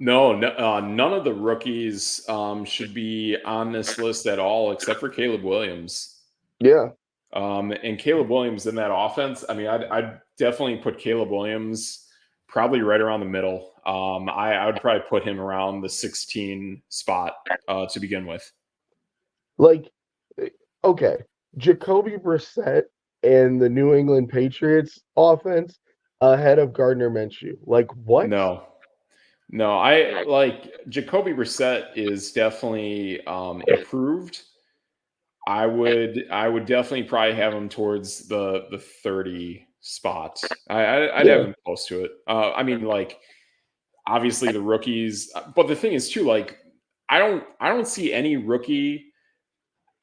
No, none of the rookies should be on this list at all, except for Caleb Williams. Yeah. And Caleb Williams in that offense, I mean, I'd definitely put Caleb Williams probably right around the middle. I would probably put him around the 16 spot to begin with. Like, okay, Jacoby Brissett and the New England Patriots offense ahead of Gardner Minshew. Like, what? No, no, I like Jacoby Brissett is definitely improved. I would definitely probably have him towards the 30 spot. I'd have Yeah. him close to it. I mean, like obviously the rookies, but the thing is too, like I don't see any rookie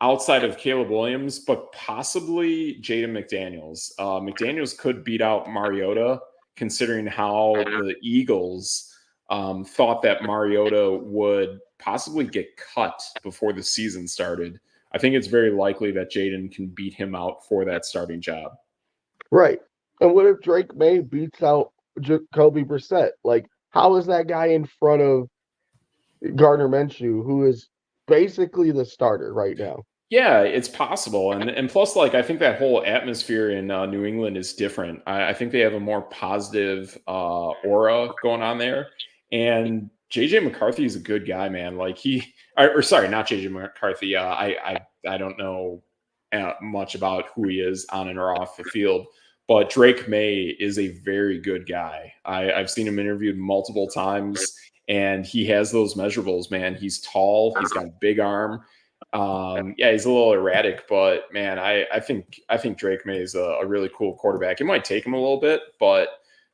outside of Caleb Williams, but possibly Jaden McDaniels. McDaniels could beat out Mariota, considering how the Eagles thought that Mariota would possibly get cut before the season started. I think it's very likely that Jaden can beat him out for that starting job. Right. And what if Drake May beats out Jacoby Brissett? Like, how is that guy in front of Gardner Minshew, who is basically the starter right now? Yeah, it's possible, and plus, like I think that whole atmosphere in New England is different. I think they have a more positive aura going on there, and JJ McCarthy is a good guy, man. Like or sorry, not JJ McCarthy. I don't know much about who he is on and or off the field, but Drake May is a very good guy. I've seen him interviewed multiple times, and he has those measurables, man. He's tall, he's got a big arm. Yeah, he's a little erratic, but man, I think Drake May is a really cool quarterback. It might take him a little bit, but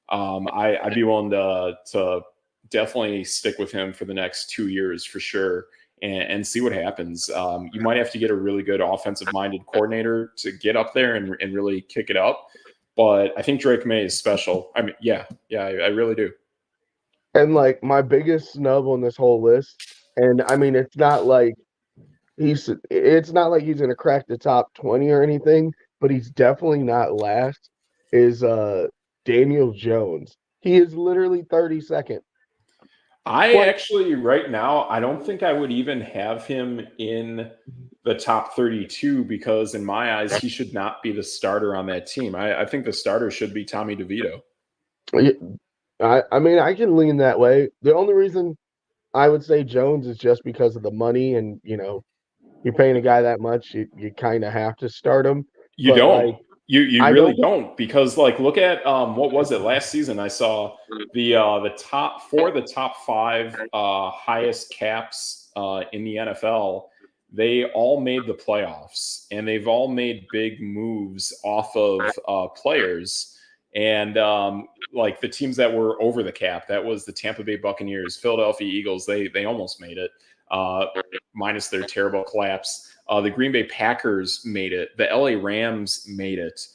I'd be willing to definitely stick with him for the next 2 years for sure, and see what happens. You might have to get a really good offensive minded coordinator to get up there and really kick it up, but I think Drake May is special. I mean, yeah, I really do. And like my biggest snub on this whole list, and I mean it's not like he's gonna crack the top 20 or anything, but he's definitely not last, is Daniel Jones. He is literally 32nd. I Like actually, right now, I don't think I would even have him in the top 32 because, in my eyes, he should not be the starter on that team. I think the starter should be Tommy DeVito. I mean I can lean that way. The only reason I would say Jones is just because of the money, and you're paying a guy that much, you kind of have to start him. You But don't. like You I really don't don't because, like, look at what was it last season? I saw the top five highest caps in the NFL. They all made the playoffs, and they've all made big moves off of players. And like the teams that were over the cap, that was the Tampa Bay Buccaneers, Philadelphia Eagles. They almost made it, uh, minus their terrible collapse. The Green Bay Packers made it. The LA Rams made it.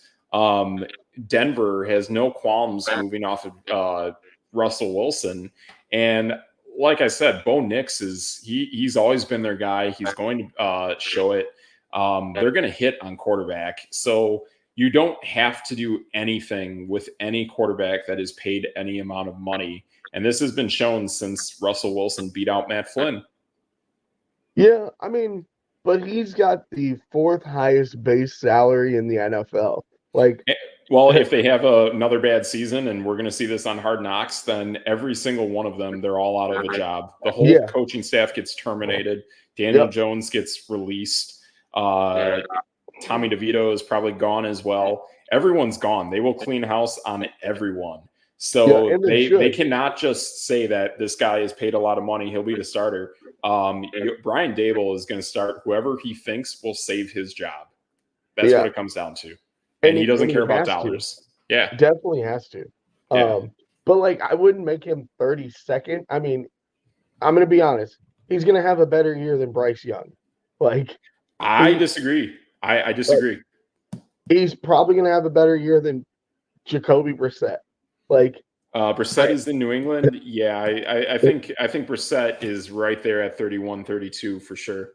Denver has no qualms moving off of Russell Wilson. And like I said, Bo Nix he's always been their guy. He's going to show it. They're going to hit on quarterback. So you don't have to do anything with any quarterback that is paid any amount of money. And this has been shown since Russell Wilson beat out Matt Flynn. Yeah, I mean, but he's got the fourth highest base salary in the NFL. Like, well, if they have another bad season, and we're going to see this on Hard Knocks, then every single one of them, they're all out of a job. The whole coaching staff gets terminated. Daniel Jones gets released. Tommy DeVito is probably gone as well. Everyone's gone. They will clean house on everyone. So they cannot just say that this guy is paid a lot of money, he'll be the starter. Brian Dable is going to start whoever he thinks will save his job. That's what it comes down to. And he doesn't care about dollars. Yeah. Definitely has to. But like, I wouldn't make him 32nd. I mean, I'm going to be honest. He's going to have a better year than Bryce Young. Like, I disagree. I disagree. He's probably going to have a better year than Jacoby Brissett. Like, Brissett is in New England. Yeah, I think Brissett is right there at 31, 32 for sure.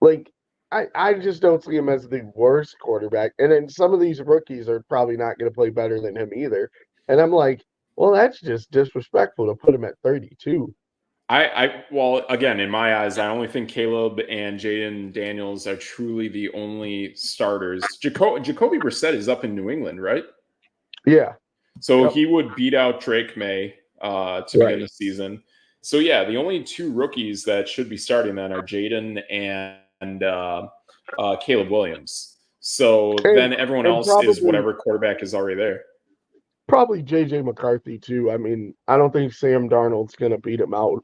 Like, I just don't see him as the worst quarterback. And then some of these rookies are probably not going to play better than him either. And I'm like, well, that's just disrespectful to put him at 32. Well, again, in my eyes, I only think Caleb and Jaden Daniels are truly the only starters. Jacoby Brissett is up in New England, right? Yeah. So he would beat out Drake May to begin the season. So, yeah, the only two rookies that should be starting then are Jaden and Caleb Williams. So then everyone else is whatever quarterback is already there. Probably J.J. McCarthy, too. I mean, I don't think Sam Darnold's going to beat him out.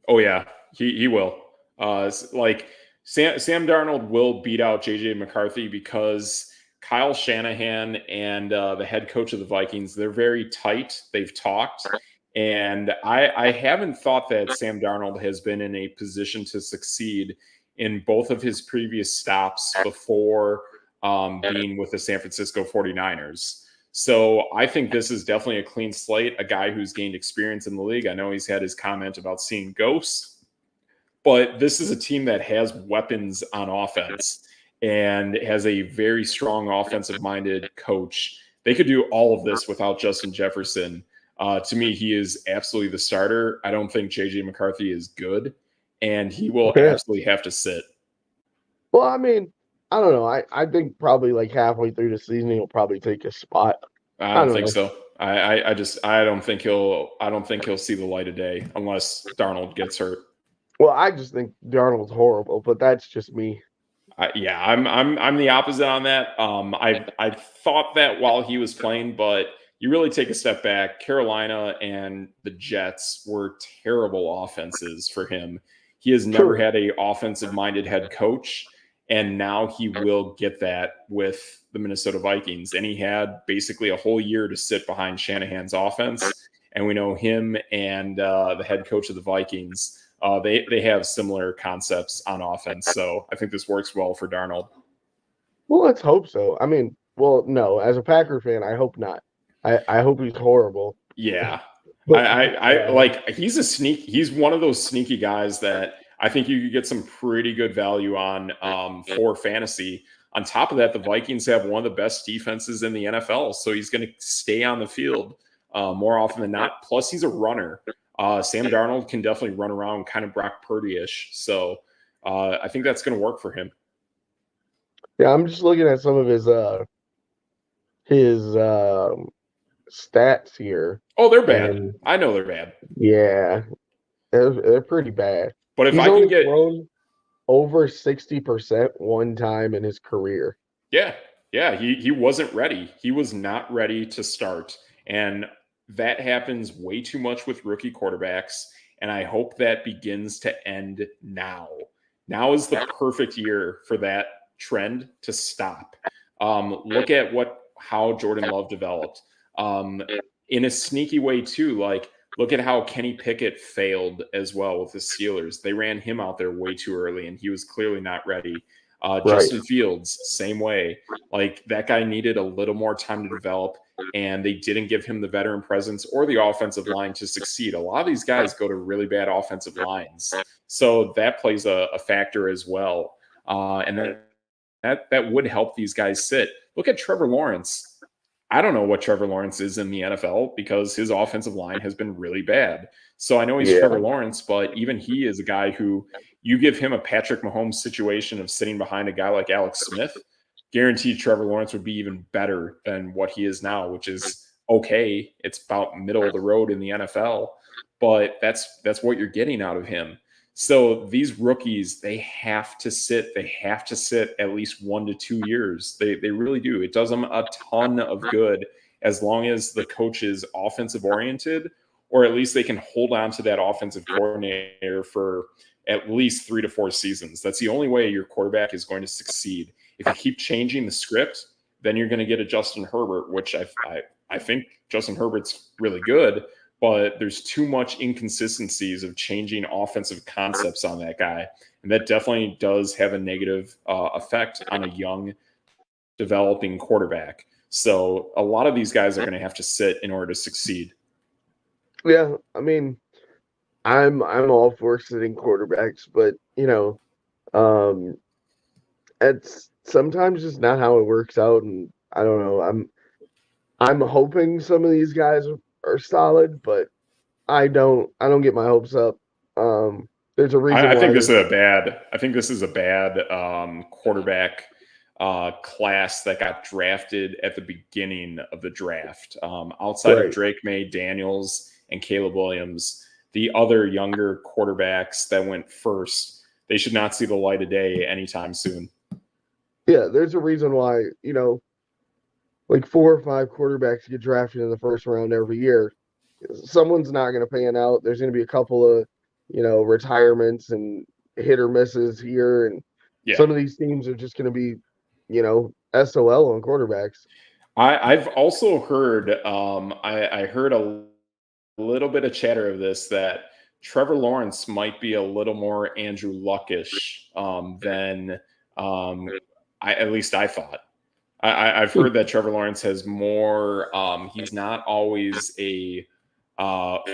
Oh, yeah, he will. Like, Sam Darnold will beat out J.J. McCarthy because Kyle Shanahan and the head coach of the Vikings, they're very tight. They've talked. And I haven't thought that Sam Darnold has been in a position to succeed in both of his previous stops before being with the San Francisco 49ers. So I think this is definitely a clean slate, a guy who's gained experience in the league. I know he's had his comment about seeing ghosts, but this is a team that has weapons on offense and has a very strong offensive-minded coach. They could do all of this without Justin Jefferson. To me, he is absolutely the starter. I don't think J.J. McCarthy is good, and he will absolutely have to sit. Well, I mean, I don't know. I think probably like halfway through the season he'll probably take a spot. I don't think so. I don't think he'll see the light of day unless Darnold gets hurt. Well, I just think Darnold's horrible, but that's just me. I'm the opposite on that. I thought that while he was playing, but you really take a step back. Carolina and the Jets were terrible offenses for him. He has never had a offensive-minded head coach, and now he will get that with the Minnesota Vikings. And he had basically a whole year to sit behind Shanahan's offense. And we know him and the head coach of the Vikings, they have similar concepts on offense. So I think this works well for Darnold. Well, let's hope so. I mean, well, no, as a Packer fan, I hope not. I hope he's horrible. Yeah. I like he's one of those sneaky guys that I think you could get some pretty good value on for fantasy. On top of that, the Vikings have one of the best defenses in the NFL, so he's going to stay on the field more often than not. Plus, he's a runner. Sam Darnold can definitely run around kind of Brock Purdy-ish, so I think that's going to work for him. Yeah, I'm just looking at some of his stats here. Oh, they're bad. I know they're bad. Yeah, they're pretty bad. But if I can get thrown over 60% one time in his career. Yeah, he wasn't ready. He was not ready to start, and that happens way too much with rookie quarterbacks. And I hope that begins to end now. Now is the perfect year for that trend to stop. Look at how Jordan Love developed. In a sneaky way too, like look at how Kenny Pickett failed as well with the Steelers. They ran him out there way too early, and he was clearly not ready. Justin Fields, same way. Like that guy needed a little more time to develop. and they didn't give him the veteran presence or the offensive line to succeed. A lot of these guys go to really bad offensive lines, so that plays a factor as well. And then that would help these guys sit. Look at Trevor Lawrence. I don't know what Trevor Lawrence is in the NFL because his offensive line has been really bad. So I know he's Trevor Lawrence, but even he is a guy who you give him a Patrick Mahomes situation of sitting behind a guy like Alex Smith, guaranteed Trevor Lawrence would be even better than what he is now, which is okay. It's about middle of the road in the NFL, but that's what you're getting out of him. So these rookies, they have to sit. They have to sit at least 1 to 2 years. They really do. It does them a ton of good as long as the coach is offensive oriented, or at least they can hold on to that offensive coordinator for at least 3 to 4 seasons. That's the only way your quarterback is going to succeed. If you keep changing the script, then you're going to get a Justin Herbert, which I think Justin Herbert's really good, but there's too much inconsistencies of changing offensive concepts on that guy. And that definitely does have a negative effect on a young, developing quarterback. So a lot of these guys are going to have to sit in order to succeed. Yeah, I mean, I'm all for sitting quarterbacks, but it's sometimes just not how it works out, and I don't know. I'm hoping some of these guys are solid, but I don't get my hopes up. There's a reason I why think this is a bad quarterback class that got drafted at the beginning of the draft. Outside of Drake May, Daniels, and Caleb Williams, the other younger quarterbacks that went first, they should not see the light of day anytime soon. Yeah, there's a reason why, like 4 or 5 quarterbacks get drafted in the first round every year. Someone's not going to pan out. There's going to be a couple of, retirements and hit or misses here. And some of these teams are just going to be, SOL on quarterbacks. I've also heard, I heard a little bit of chatter of this, that Trevor Lawrence might be a little more Andrew Luck-ish than at least I thought. I've heard that Trevor Lawrence has more. He's not always a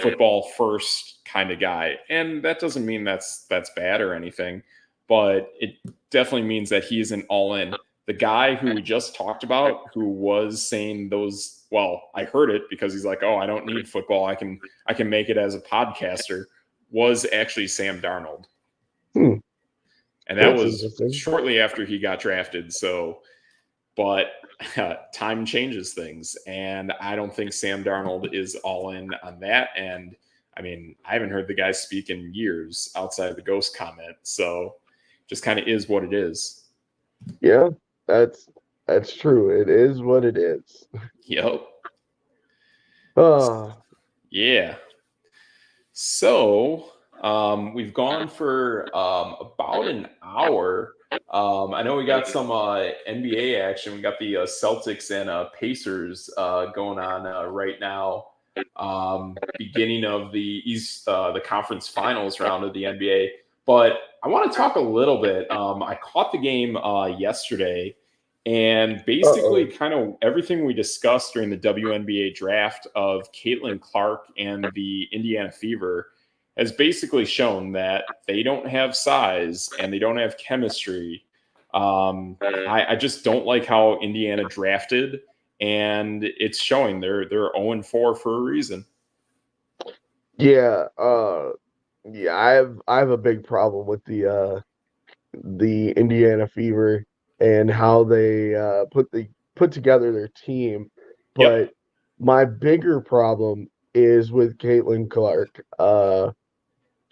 football first kind of guy, and that doesn't mean that's bad or anything, but it definitely means that he isn't all in. The guy who we just talked about, who was saying those, well, I heard it because he's like, "Oh, I don't need football. I can make it as a podcaster," was actually Sam Darnold. And that was shortly after he got drafted. So, but time changes things. And I don't think Sam Darnold is all in on that. And I mean, I haven't heard the guy speak in years outside of the ghost comment. So just kind of is what it is. Yeah, that's true. It is what it is. Yep. Yeah. So we've gone for about an hour. I know we got some NBA action. We got the Celtics and Pacers going on right now. Beginning of the conference finals round of the NBA. But I want to talk a little bit. I caught the game yesterday, and basically kind of everything we discussed during the WNBA draft of Caitlin Clark and the Indiana Fever has basically shown that they don't have size and they don't have chemistry. I just don't like how Indiana drafted, and it's showing. They're 0-4 for a reason. Yeah, I have a big problem with the Indiana Fever and how they put together their team. But my bigger problem is with Caitlin Clark.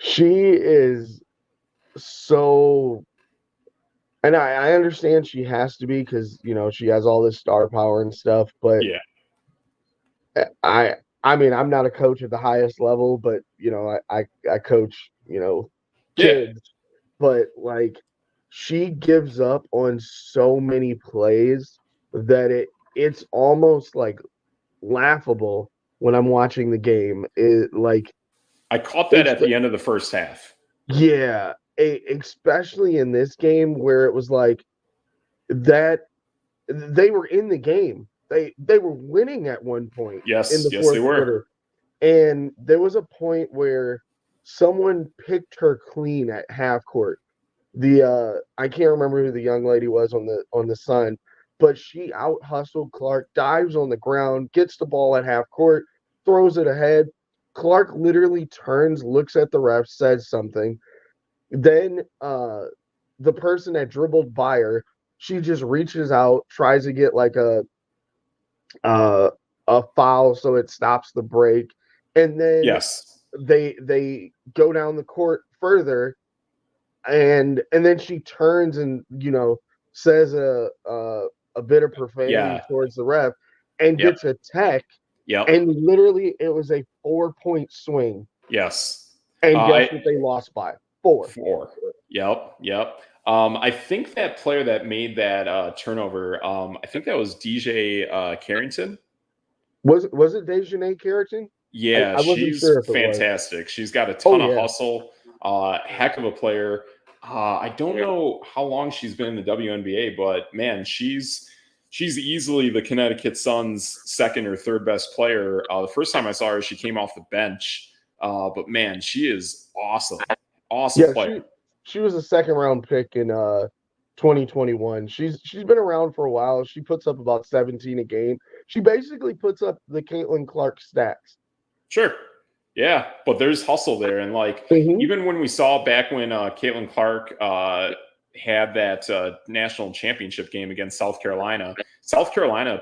She is so, and I understand she has to be because she has all this star power and stuff. But I mean, I'm not a coach at the highest level, but I coach kids. But like, she gives up on so many plays that it's almost like laughable when I'm watching the game. I caught that at the end of the first half. Yeah, especially in this game where it was like that they were in the game. they were winning at one point in Yes, the yes, they fourth were. quarter. And there was a point where someone picked her clean at half court. I can't remember who the young lady was on the Sun, but she out hustled Clark, dives on the ground, gets the ball at half court, throws it ahead. Clark literally turns, looks at the ref, says something. Then the person that dribbled by her, she just reaches out, tries to get like uh, a foul so it stops the break, and then Yes. they go down the court further, and then she turns and says a bit of profanity Yeah. towards the ref and Yep. gets a tech, Yep. and literally it was a 4-point swing, Yes. and guess I what they lost by? 4. 4. Yep. Yep. I think that player that made that turnover, I think that was DJ Carrington. Was it Dejanay Carrington? Yeah, I wasn't she's sure if it was. fantastic. She's got a Oh ton of yeah. hustle. Heck of a player. I don't know how long she's been in the WNBA, but man, she's easily the Connecticut Sun's second or third best player. The first time I saw her, she came off the bench. But man, she is awesome. Awesome Yeah, player. she was a second round pick in 2021. She's been around for a while. She puts up about 17 a game. She basically puts up the Caitlin Clark stats. Sure. Yeah, but there's hustle there. And like, even when we saw back when Caitlin Clark had that national championship game against South Carolina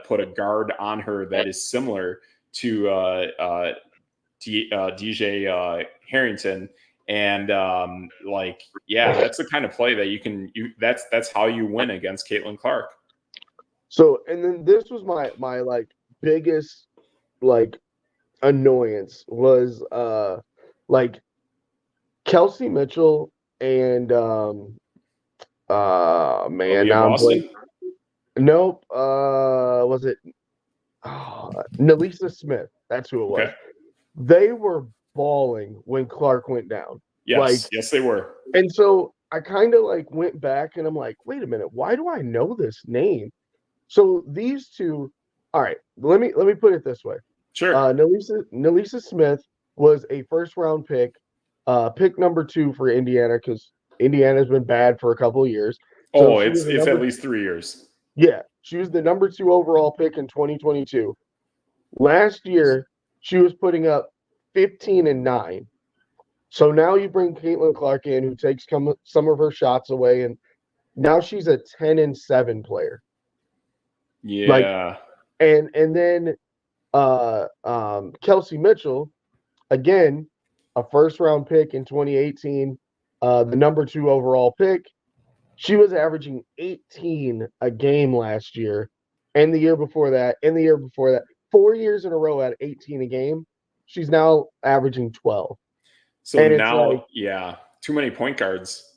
put a guard on her that is similar to DJ Harrington. And like, yeah, that's the kind of play that that's how you win against Caitlin Clark. So, and then this was my like biggest like annoyance was like Kelsey Mitchell and man, Leah now I'm Boston? blanking. Nope. Was it Nalisa Smith? That's who it was. Okay. They were balling when Clark went down. Yes, yes, they were. And so I kind of like went back and I'm like, wait a minute, why do I know this name? So these two, all right, let me put it this way. Sure. Nalisa Smith was a first round pick, pick number 2 for Indiana because Indiana's been bad for a couple of years. So it's at least 3 years. Yeah, she was the number 2 overall pick in 2022. Last year, she was putting up 15-9. So now you bring Caitlin Clark in, who takes some of her shots away, and now she's a 10-7 player. Yeah. And then Kelsey Mitchell, again, a first round pick in 2018, the number 2 overall pick. She was averaging 18 a game last year, and the year before that, 4 years in a row at 18 a game. She's now averaging 12. So and now, too many point guards.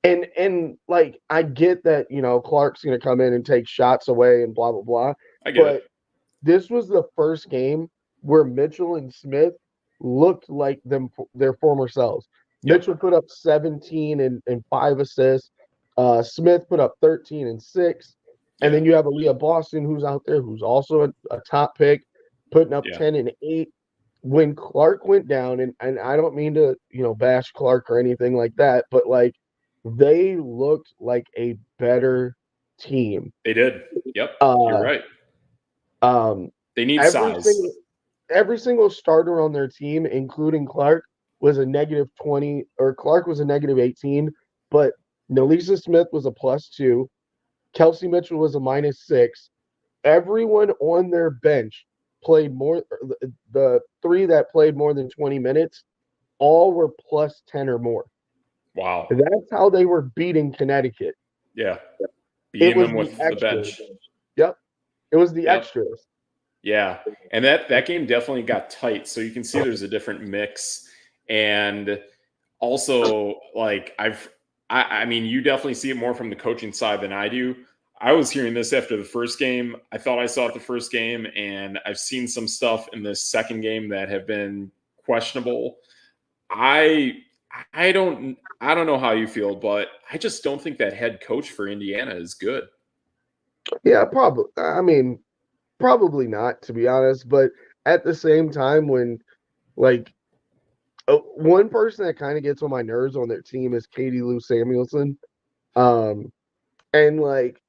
And like I get that, Clark's going to come in and take shots away and blah blah blah. I get it. This was the first game where Mitchell and Smith looked like their former selves. Yep. Mitchell put up 17 and 5 assists. Smith put up 13 and 6. And then you have Aaliyah Boston, who's out there, who's also a top pick, putting up 10 and 8. When Clark went down, and I don't mean to, bash Clark or anything like that, but like they looked like a better team. They did. Yep. You're right. They need size. Every single starter on their team, including Clark, was a -20, or Clark was a -18, but Nalisa Smith was a +2. Kelsey Mitchell was a -6. Everyone on their bench played more. The 3 that played more than 20 minutes, all were +10 or more. Wow. That's how they were beating Connecticut. Yeah. Beating them with the bench. Yep. It was the extras. Yeah. And that game definitely got tight. So you can see there's a different mix. And also, like, I mean, you definitely see it more from the coaching side than I do. I was hearing this after the first game. I thought I saw it the first game, and I've seen some stuff in this second game that have been questionable. I don't know how you feel, but I just don't think that head coach for Indiana is good. Yeah, probably. I mean, Probably not, to be honest. But at the same time, when like one person that kind of gets on my nerves on their team is Katie Lou Samuelson. Um, and like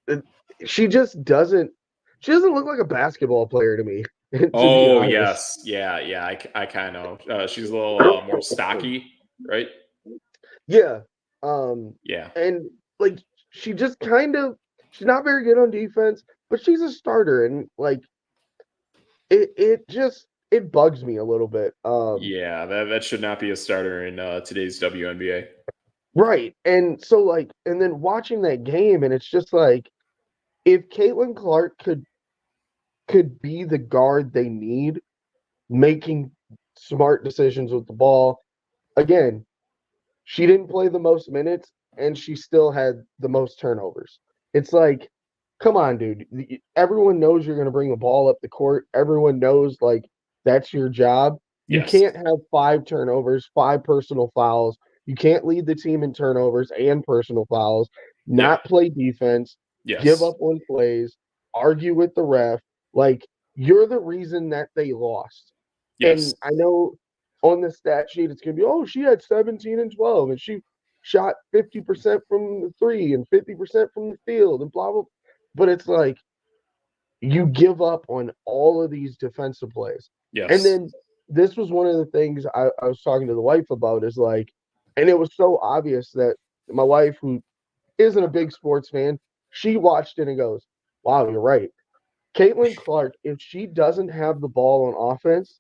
it- she just doesn't she doesn't look like a basketball player to me, to be Oh honest. yes, yeah. I kind of know. She's a little more stocky, right? Yeah. Um, Yeah. and like she just kind of she's not very good on defense, but she's a starter and like it bugs me a little bit. Yeah, that should not be a starter in today's WNBA. Right. And so like and then watching that game and it's just like if Caitlin Clark could be the guard they need, making smart decisions with the ball. Again, she didn't play the most minutes and she still had the most turnovers. It's like, come on, dude. Everyone knows you're going to bring the ball up the court. Everyone knows like that's your job. You Yes. can't have 5 turnovers, 5 personal fouls. You can't lead the team in turnovers and personal fouls, Yeah. not play defense, give Yes. up on plays, argue with the ref. Like, you're the reason that they lost. Yes. And I know on the stat sheet, it's going to be, oh, she had 17 and 12, and she shot 50% from the three and 50% from the field, and blah, blah. But it's like, you give up on all of these defensive plays. And Yes. then this was one of the things I was talking to the wife about is like, and it was so obvious that my wife, who isn't a big sports fan, she watched it and goes, wow, you're right. Caitlin Clark, if she doesn't have the ball on offense,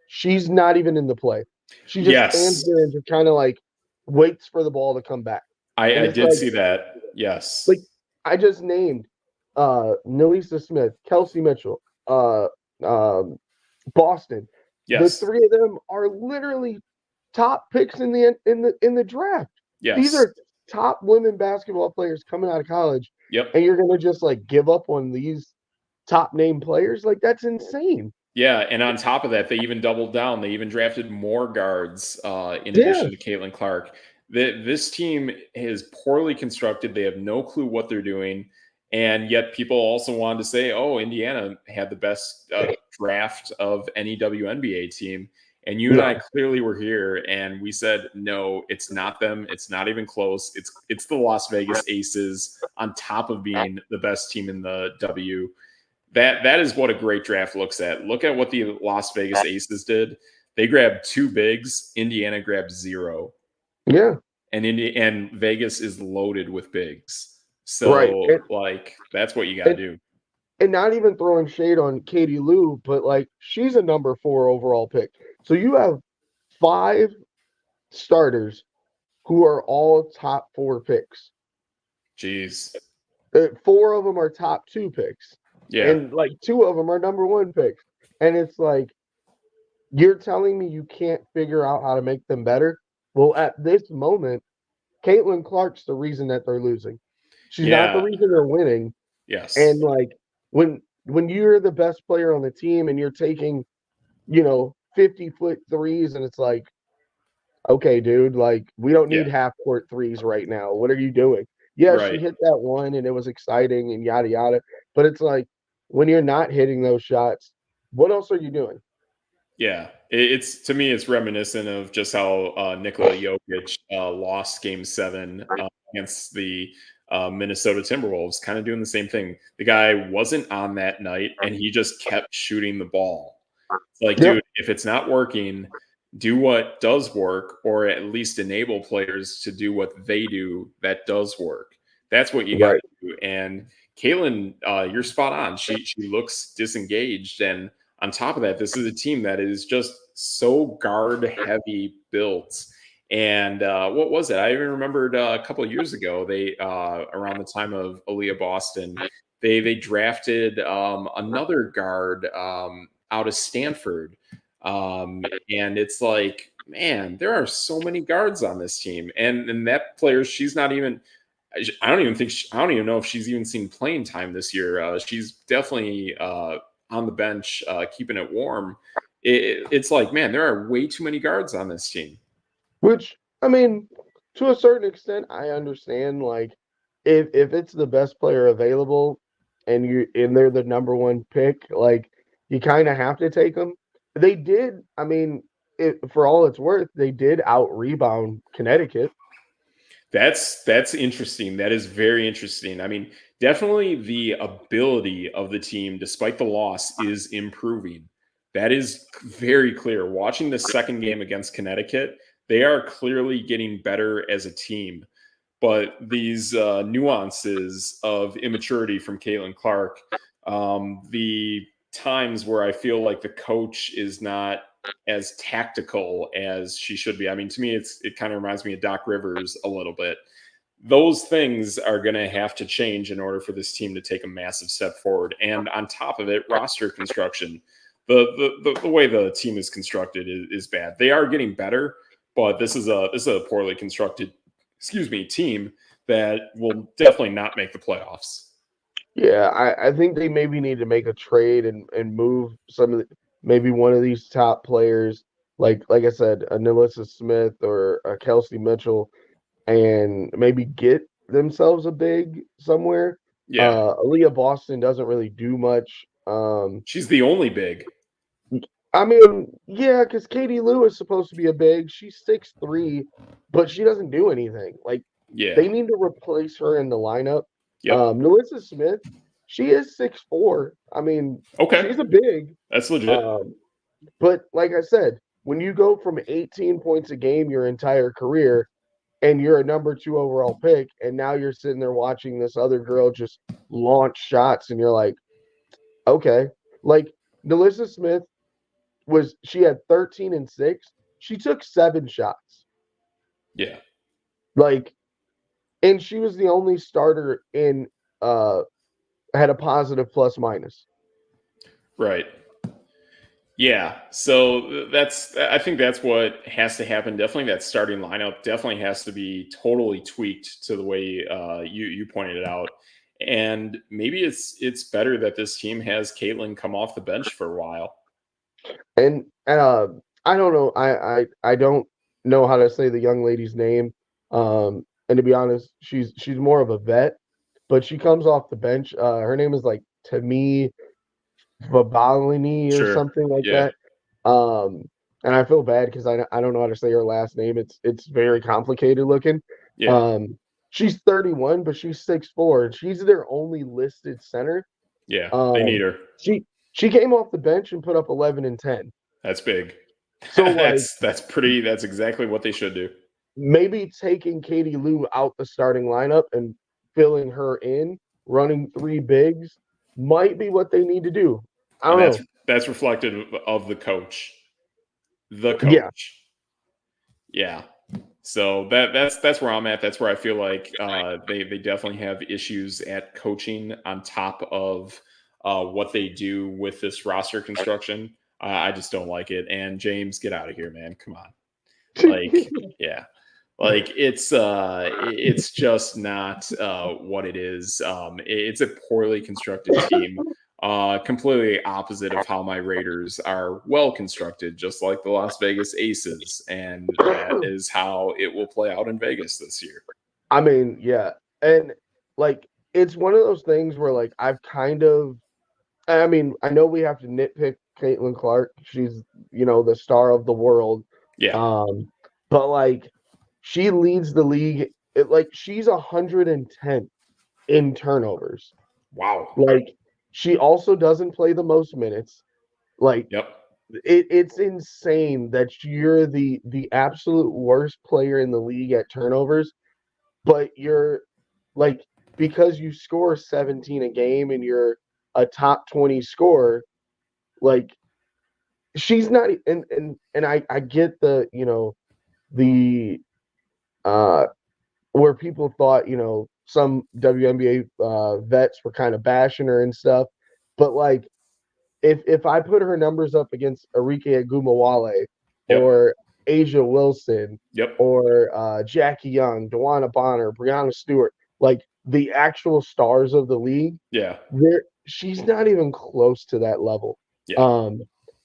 she's not even in the play. She just stands Yes. there and just kind of like waits for the ball to come back. And I it's did see that. like Yes. I just named Nelisa Smith, Kelsey Mitchell, um, Boston. The Yes. three of them are literally top picks in the draft. These Yes. are top women basketball players coming out of college, Yep. and you're gonna just like give up on these top name players? Like that's insane. Yeah, and on top of that, they even doubled down. They even drafted more guards in Yeah, addition to Caitlin Clark. This team is poorly constructed. They have no clue what they're doing. And yet people also wanted to say, oh, Indiana had the best draft of any WNBA team. And you and I no, clearly were here and we said, no, it's not them. It's not even close. It's the Las Vegas Aces on top of being the best team in the W. That is what a great draft looks at. Look at what the Las Vegas Aces did. They grabbed 2 bigs. Indiana grabbed 0, yeah, and Vegas is loaded with bigs. right. So like that's what you got to And do. and not even throwing shade on Katie Lou, but like she's a number 4 overall pick. So you have 5 starters who are all top 4 picks. Jeez. 4 of them are top 2 picks, Yeah. and like 2 of them are number 1 picks. And it's like you're telling me you can't figure out how to make them better. Well, at this moment, Caitlin Clark's the reason that they're losing. She's not the Yeah. reason they're winning. Yes. And like when you're the best player on the team and you're taking 50-foot threes, and it's like, okay, dude, like we don't Yeah. need half court threes right now. What are you doing? Yeah, she Right. hit that one and it was exciting and yada yada. But it's like when you're not hitting those shots, what else are you doing? Yeah, it's to me, it's reminiscent of just how Nikola Jokic lost Game 7 against the Minnesota Timberwolves, kind of doing the same thing. The guy wasn't on that night, and he just kept shooting the ball. It's like, Yep. dude, if it's not working, do what does work, or at least enable players to do what they do that does work. That's what you got Right. to do. And Caitlin, you're spot on. She looks disengaged, and on top of that, this is a team that is just so guard heavy built. And what was it? I even remembered a couple of years ago, they around the time of Aaliyah Boston, they drafted another guard out of Stanford. And it's like, man, there are so many guards on this team, and that player, she's not even. I don't even know if she's even seen playing time this year. She's definitely on the bench, keeping it warm. It's like, man, there are way too many guards on this team. Which I mean, to a certain extent, I understand. Like, if it's the best player available, and they're the number one pick, like you kind of have to take them. They did. I mean, for all it's worth, they did out rebound Connecticut. That's interesting. That is very interesting. I mean, definitely the ability of the team, despite the loss, is improving. That is very clear. Watching the second game against Connecticut, they are clearly getting better as a team. But these nuances of immaturity from Caitlin Clark, the times where I feel like the coach is not as tactical as she should be. I mean, to me, it kind of reminds me of Doc Rivers a little bit. Those things are going to have to change in order for this team to take a massive step forward. And on top of it, roster construction. The way the team is constructed is bad. They are getting better, but this is a poorly constructed, team that will definitely not make the playoffs. Yeah, I think they maybe need to make a trade and move maybe one of these top players, like I said, a Nilissa Smith or a Kelsey Mitchell, and maybe get themselves a big somewhere. Yeah, Aaliyah Boston doesn't really do much. she's the only big. I mean, yeah, because Katie Lou is supposed to be a big. She's 6'3", but she doesn't do anything. Like Yeah. they need to replace her in the lineup. Yep. Nilissa Smith, she is 6'4". I mean, Okay. she's a big. That's legit. But like I said, when you go from 18 points a game your entire career and you're a number 2 overall pick, and now you're sitting there watching this other girl just launch shots, and you're like, okay. Like Nilissa Smith she had 13 and 6. She took 7 shots. Yeah. Like, and she was the only starter in had a positive plus minus. Right. Yeah. So I think that's what has to happen. Definitely that starting lineup definitely has to be totally tweaked to the way you pointed it out. And maybe it's better that this team has Caitlin come off the bench for a while. And I don't know. I don't know how to say the young lady's name. And to be honest, she's more of a vet, but she comes off the bench. Her name is like Tami Vabalini or Sure. something like Yeah. that. And I feel bad because I don't know how to say her last name. It's very complicated looking. Yeah. She's 31, but she's 6'4", and she's their only listed center. Yeah. They need her. She came off the bench and put up 11 and 10. That's big. So like that's exactly what they should do. Maybe taking Katie Lou out the starting lineup and filling her in, running 3 bigs might be what they need to do. I don't know. That's reflective of the coach. The coach. Yeah. Yeah. So that's where I'm at. That's where I feel like they definitely have issues at coaching on top of what they do with this roster construction. I just don't like it. And James, get out of here, man. Come on. Like, yeah. Like it's just not what it is. It's a poorly constructed team. Completely opposite of how my Raiders are well constructed, just like the Las Vegas Aces, and that is how it will play out in Vegas this year. I mean, yeah, and like it's one of those things where like I mean, I know we have to nitpick Caitlin Clark. She's the star of the world. Yeah. But like she leads the league. She's 110 in turnovers. Wow. Like she also doesn't play the most minutes. Like Yep. It's insane that you're the absolute worst player in the league at turnovers, but you're like because you score 17 a game and you're a top 20 scorer, like she's not and I get the the where people thought some WNBA vets were kind of bashing her and stuff, but like if I put her numbers up against Arike Agumawale Yep. or Asia Wilson Yep. or Jackie Young, Dewana Bonner, Brianna Stewart, like the actual stars of the league, Yeah. she's not even close to that level. Yeah.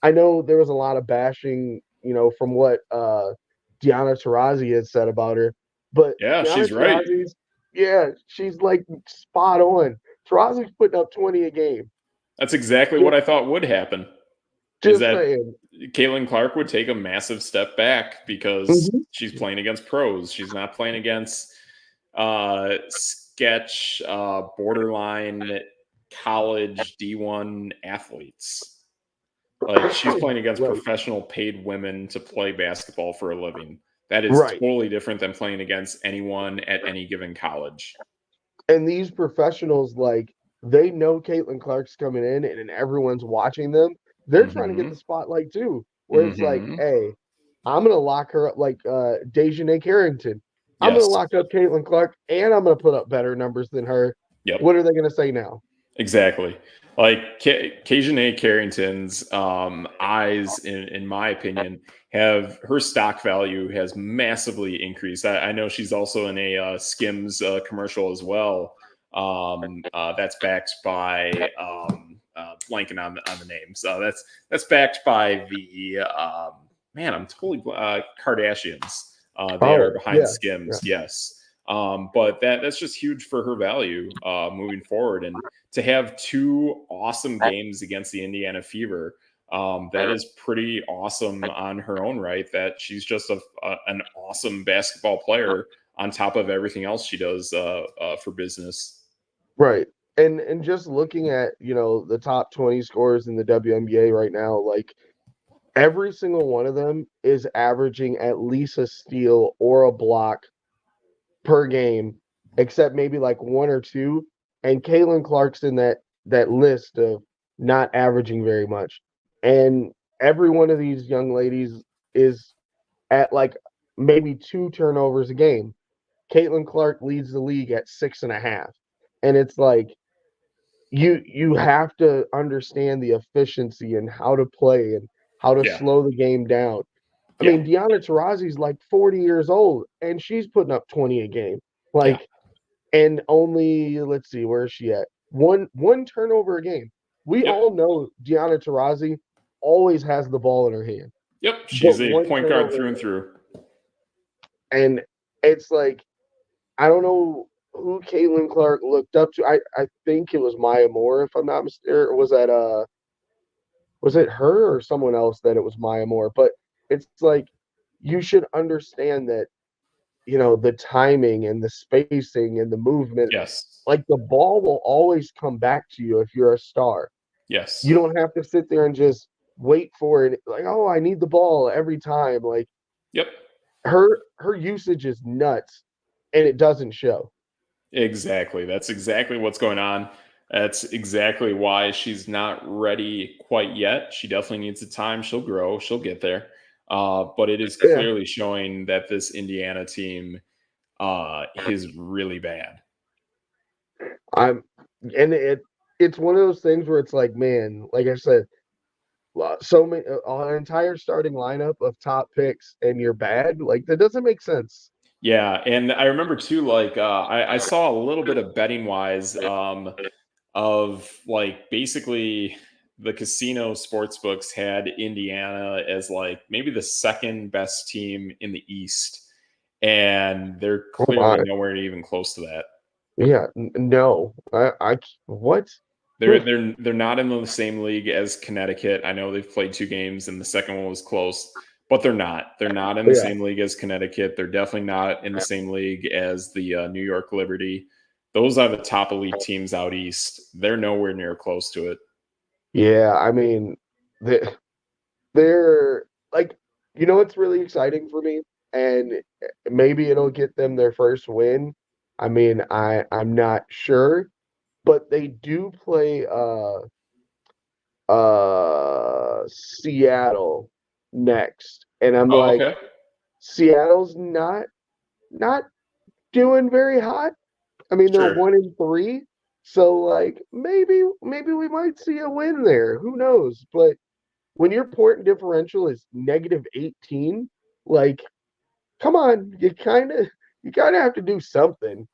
I know there was a lot of bashing, from what Diana Taurasi had said about her, but Yeah, Diana she's right. Taurasi's, yeah, she's like spot on. Taurasi's putting up 20 a game. That's exactly what I thought would happen. Is Just that saying. Caitlin Clark would take a massive step back because she's playing against pros. She's not playing against sketch, borderline college D1 athletes. Like, she's playing against professional paid women to play basketball for a living. That is totally different than playing against anyone at any given college. And these professionals, like, they know Caitlin Clark's coming in and everyone's watching them. They're trying to get the spotlight too, where it's like, hey, I'm going to lock her up like Dejanay Carrington. I'm going to lock up Caitlin Clark and I'm going to put up better numbers than her. Yep. What are they going to say now? Exactly. Like Dejanay Carrington's eyes, in my opinion, have her stock value has massively increased. I know she's also in a Skims commercial as well. That's backed by blanking on the names. That's backed by the man. I'm totally Kardashians. They are behind Skims. Yeah. Yes. But that's just huge for her value moving forward. And to have two awesome games against the Indiana Fever, that is pretty awesome on her own right, that she's just an awesome basketball player on top of everything else she does for business. Right. And just looking at, the top 20 scorers in the WNBA right now, like, every single one of them is averaging at least a steal or a block per game, except maybe like one or two. And Caitlin Clark's in that list of not averaging very much. And every one of these young ladies is at like maybe 2 turnovers a game. Caitlin Clark leads the league at 6.5. And it's like you have to understand the efficiency and how to play and how to slow the game down. I mean, Diana Taurasi's like 40 years old, and she's putting up 20 a game. Like, and only, let's see, where is she at? One turnover a game. We all know Diana Taurasi always has the ball in her hand. Yep, she's a point guard through and through. And it's like, I don't know who Caitlin Clark looked up to. I think it was Maya Moore, if I'm not mistaken. Or was it her or someone else that it was Maya Moore? But it's like, you should understand that, the timing and the spacing and the movement. Yes. Like, the ball will always come back to you if you're a star. Yes. You don't have to sit there and just wait for it. Like, oh, I need the ball every time. Like, her usage is nuts, and it doesn't show. Exactly. That's exactly what's going on. That's exactly why she's not ready quite yet. She definitely needs the time. She'll grow. She'll get there. But it is clearly showing that this Indiana team is really bad. It's one of those things where it's like, man, like I said, so many, an entire starting lineup of top picks, and you're bad. Like, that doesn't make sense. Yeah, and I remember too, like I saw a little bit of betting wise of like basically the casino sports books had Indiana as like maybe the second best team in the East, and they're clearly nowhere even close to that. Yeah, no, I what? They're not in the same league as Connecticut. I know they've played 2 games, and the second one was close. But they're not. They're not in the same league as Connecticut. They're definitely not in the same league as the New York Liberty. Those are the top elite teams out east. They're nowhere near close to it. Yeah, I mean, they're like, what's really exciting for me, and maybe it'll get them their first win. I mean, I'm not sure, but they do play Seattle next, and I'm like, okay. Seattle's not doing very hot. I mean, they're 1-3, so like maybe we might see a win there. Who knows? But when your point differential is -18, like, come on, you kind of have to do something.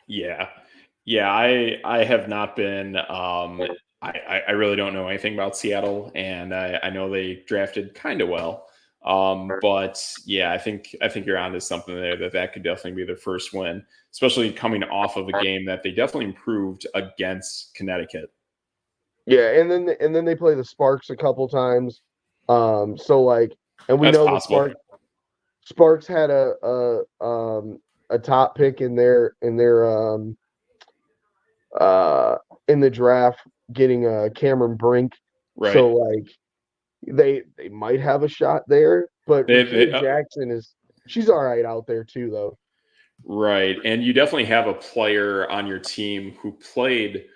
Yeah. I have not been. I really don't know anything about Seattle, and I know they drafted kind of well. But yeah, I think you're onto something there. That could definitely be their first win, especially coming off of a game that they definitely improved against Connecticut. Yeah, and then they play the Sparks a couple times. So like, and we That's know the possible. Sparks had a top pick uh in the draft, getting Cameron Brink. Right. So like, they might have a shot there. But They Regina Jackson she's all right out there too, though. Right. And you definitely have a player on your team who played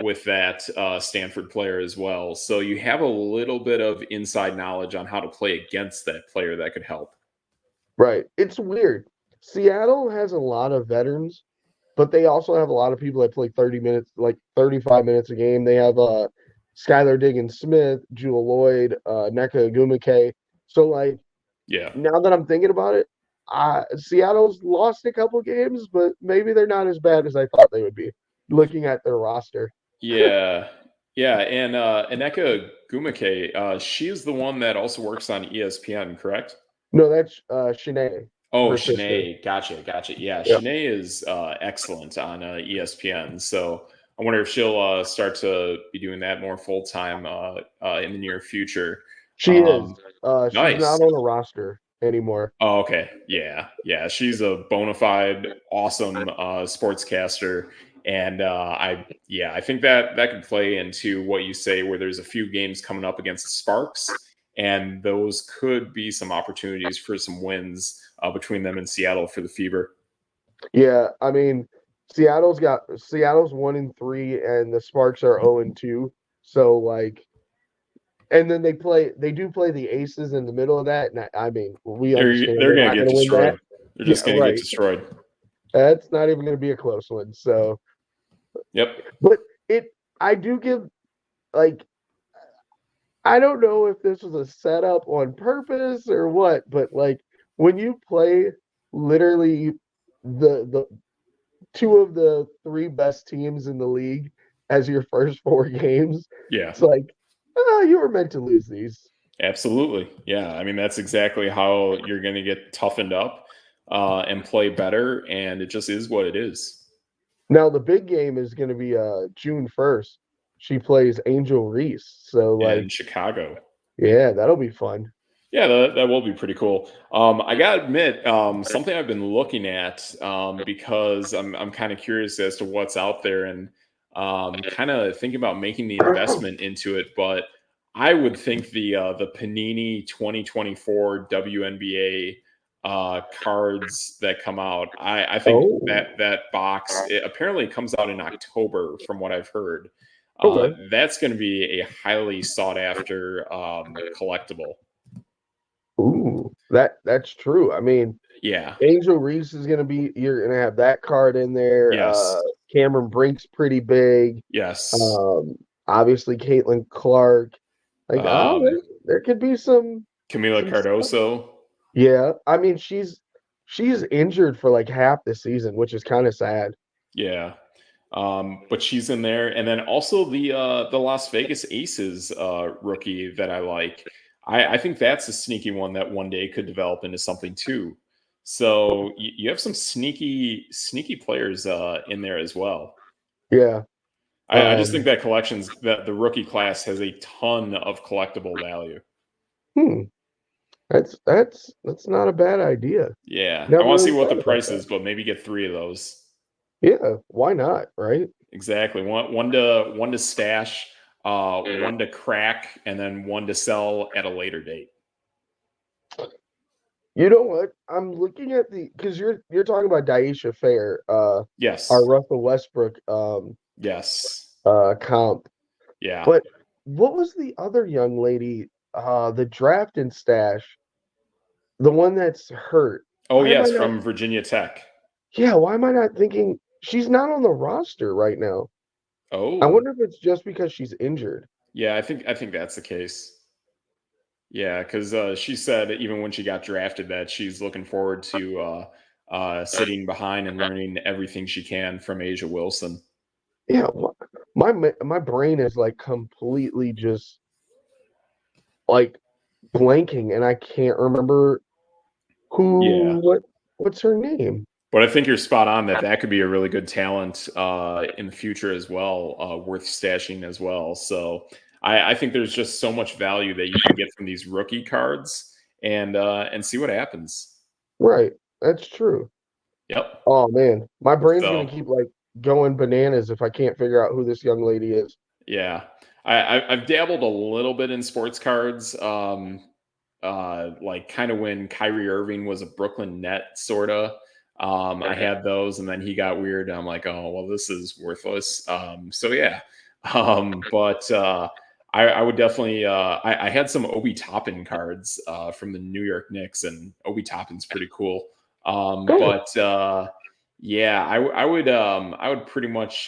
with that Stanford player as well. So you have a little bit of inside knowledge on how to play against that player that could help. Right. It's weird. Seattle has a lot of veterans, but they also have a lot of people that play 30 minutes, like 35 minutes a game. They have Skylar Diggins Smith, Jewel Lloyd, Neka Agumake. So like, Yeah. now that I'm thinking about it, Seattle's lost a couple games, but maybe they're not as bad as I thought they would be, looking at their roster. Yeah. Yeah. And Aneka Gumake, she is the one that also works on ESPN, correct? No, that's Shanae, Oh, her sister. Shanae. Gotcha. Yeah, Yep. Shanae is excellent on ESPN. So I wonder if she'll start to be doing that more full time in the near future. She is. She's Nice. not on a roster anymore. Oh, okay. Yeah. She's a bona fide, awesome sportscaster, and I think that could play into what you say, where there's a few games coming up against the Sparks, and those could be some opportunities for some wins between them and Seattle for the Fever. Yeah, I mean, Seattle's 1-3, and the Sparks are 0-2. So like, and then they do play the Aces in the middle of that, and I mean, we understand They're they're gonna not get going to win that. destroyed. They're Yeah, just gonna get right. destroyed. That's not even going to be a close one. So, Yep. but I do give, like, I don't know if this was a setup on purpose or what, but like, when you play literally the two of the three best teams in the league as your first four games, Yeah. it's like, you were meant to lose these. Absolutely. Yeah. I mean, that's exactly how you're going to get toughened up and play better. And it just is what it is. Now the big game is going to be June 1st. She plays Angel Reese, so In like, Chicago. yeah, that'll be fun. Yeah, that will be pretty cool. I gotta admit, something I've been looking at because I'm kind of curious as to what's out there and kind of thinking about making the investment into it. But I would think the Panini 2024 WNBA cards that come out, I think Oh, that box it apparently comes out in October, from what I've heard. okay. That's going to be a highly sought after collectible. Ooh, that's true. I mean, Yeah. Angel Reese is going to be. You're going to have that card in there. Yes. Cameron Brink's pretty big. Yes. Um, Obviously Caitlin Clark. Like, Um, there could be Camila some stuff. Cardoso. Yeah, I mean, she's injured for like half the season, which is kind of sad. Yeah. But she's in there. And then also the Las Vegas Aces rookie that I like. I think that's a sneaky one that one day could develop into something too. So you have some sneaky players in there as well. Yeah. I just think that that the rookie class has a ton of collectible value. Hmm. That's not a bad idea. Yeah. I Never want to see really what the thought about price that. is, but maybe get 3 of those. Yeah, why not, right? Exactly. One to stash, one to crack, and then one to sell at a later date. You know what? I'm looking at because you're talking about Daisha Fair, our Yes. Russell Westbrook Yes. comp. Yeah. But what was the other young lady, the draft and stash, the one that's hurt? Oh, Why am I yes, not from Virginia Tech. Yeah, why am I not thinking she's not on the roster right now? I Oh, wonder if it's just because she's injured. yeah. I think that's the case. Yeah, because she said even when she got drafted that she's looking forward to sitting behind and learning everything she can from Asia Wilson. Yeah, my brain is like completely just like blanking, and I can't remember Yeah. what's her name. But I think you're spot on that could be a really good talent in the future as well, worth stashing as well. So I think there's just so much value that you can get from these rookie cards and see what happens. Right, that's true. Yep. Oh man, my brain's gonna So keep like going bananas if I can't figure out who this young lady is. yeah, I've dabbled a little bit in sports cards. Like kind of when Kyrie Irving was a Brooklyn Net, sorta. I had those, and then he got weird. And I'm like, oh well, this is worthless. So yeah, but I would definitely. I had some Obi Toppin cards from the New York Knicks, and Obi Toppin's pretty cool. Oh, But yeah, I would pretty much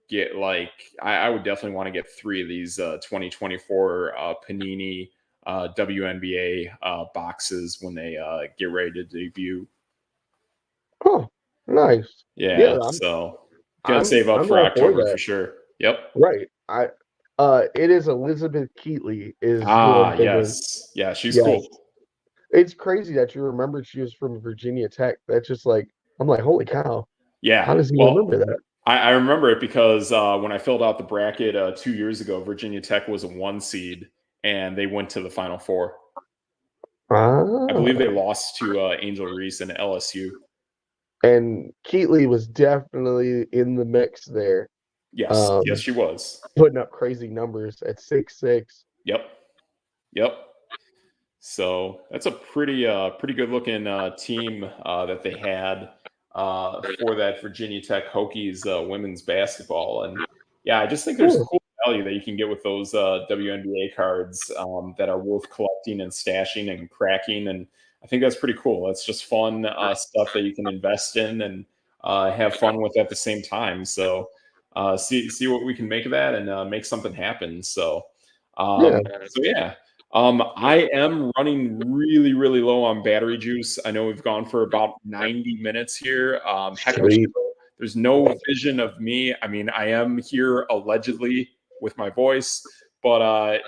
get like I would definitely want to get 3 of these 2024 Panini WNBA boxes when they get ready to debut. oh, nice. Yeah, Yeah, so gonna save up I'm for all for October that. for sure. Yep. Right. It is Elizabeth Keatley is who I'm Ah, thinking. yes. Yeah, she's Yes. cool. It's crazy that you remembered she was from Virginia Tech. That's just like I'm like, holy cow. Yeah. How does he Well, remember that? I remember it because when I filled out the bracket 2 years ago, Virginia Tech was a 1 seed and they went to the Final Four. I believe they Ah. lost to Angel Reese and LSU. And Keatley was definitely in the mix there. Yes. Yes, Um, she was. putting up crazy numbers at 6'6". Yep. Yep. So that's a pretty good looking team that they had for that Virginia Tech Hokies women's basketball, and yeah, I just think there's Cool. cool value that you can get with those WNBA cards that are worth collecting and stashing and cracking, and I think that's pretty cool. That's just fun stuff that you can invest in and have fun with at the same time. So see what we can make of that and make something happen. So Yeah. so yeah. I am running really, really low on battery juice. I know we've gone for about 90 minutes here. Heck of a Sweet. show. There's no vision of me. I mean, I am here allegedly with my voice, but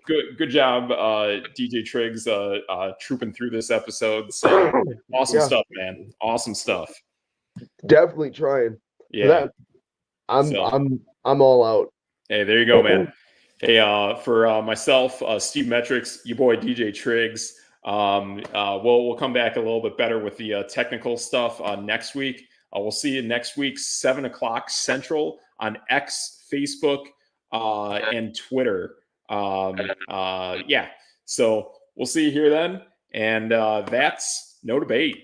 good job, DJ Triggs, trooping through this episode. So awesome Yeah, stuff, man. Awesome stuff. definitely trying. For Yeah. that, I'm So I'm I'm all out. hey, there you go, man. Hey, for myself, Steve Metrics, your boy DJ Triggs. We'll come back a little bit better with the technical stuff next week. We'll see you next week, 7 o'clock Central on X, Facebook, and Twitter. Yeah, so we'll see you here then. And that's no debate.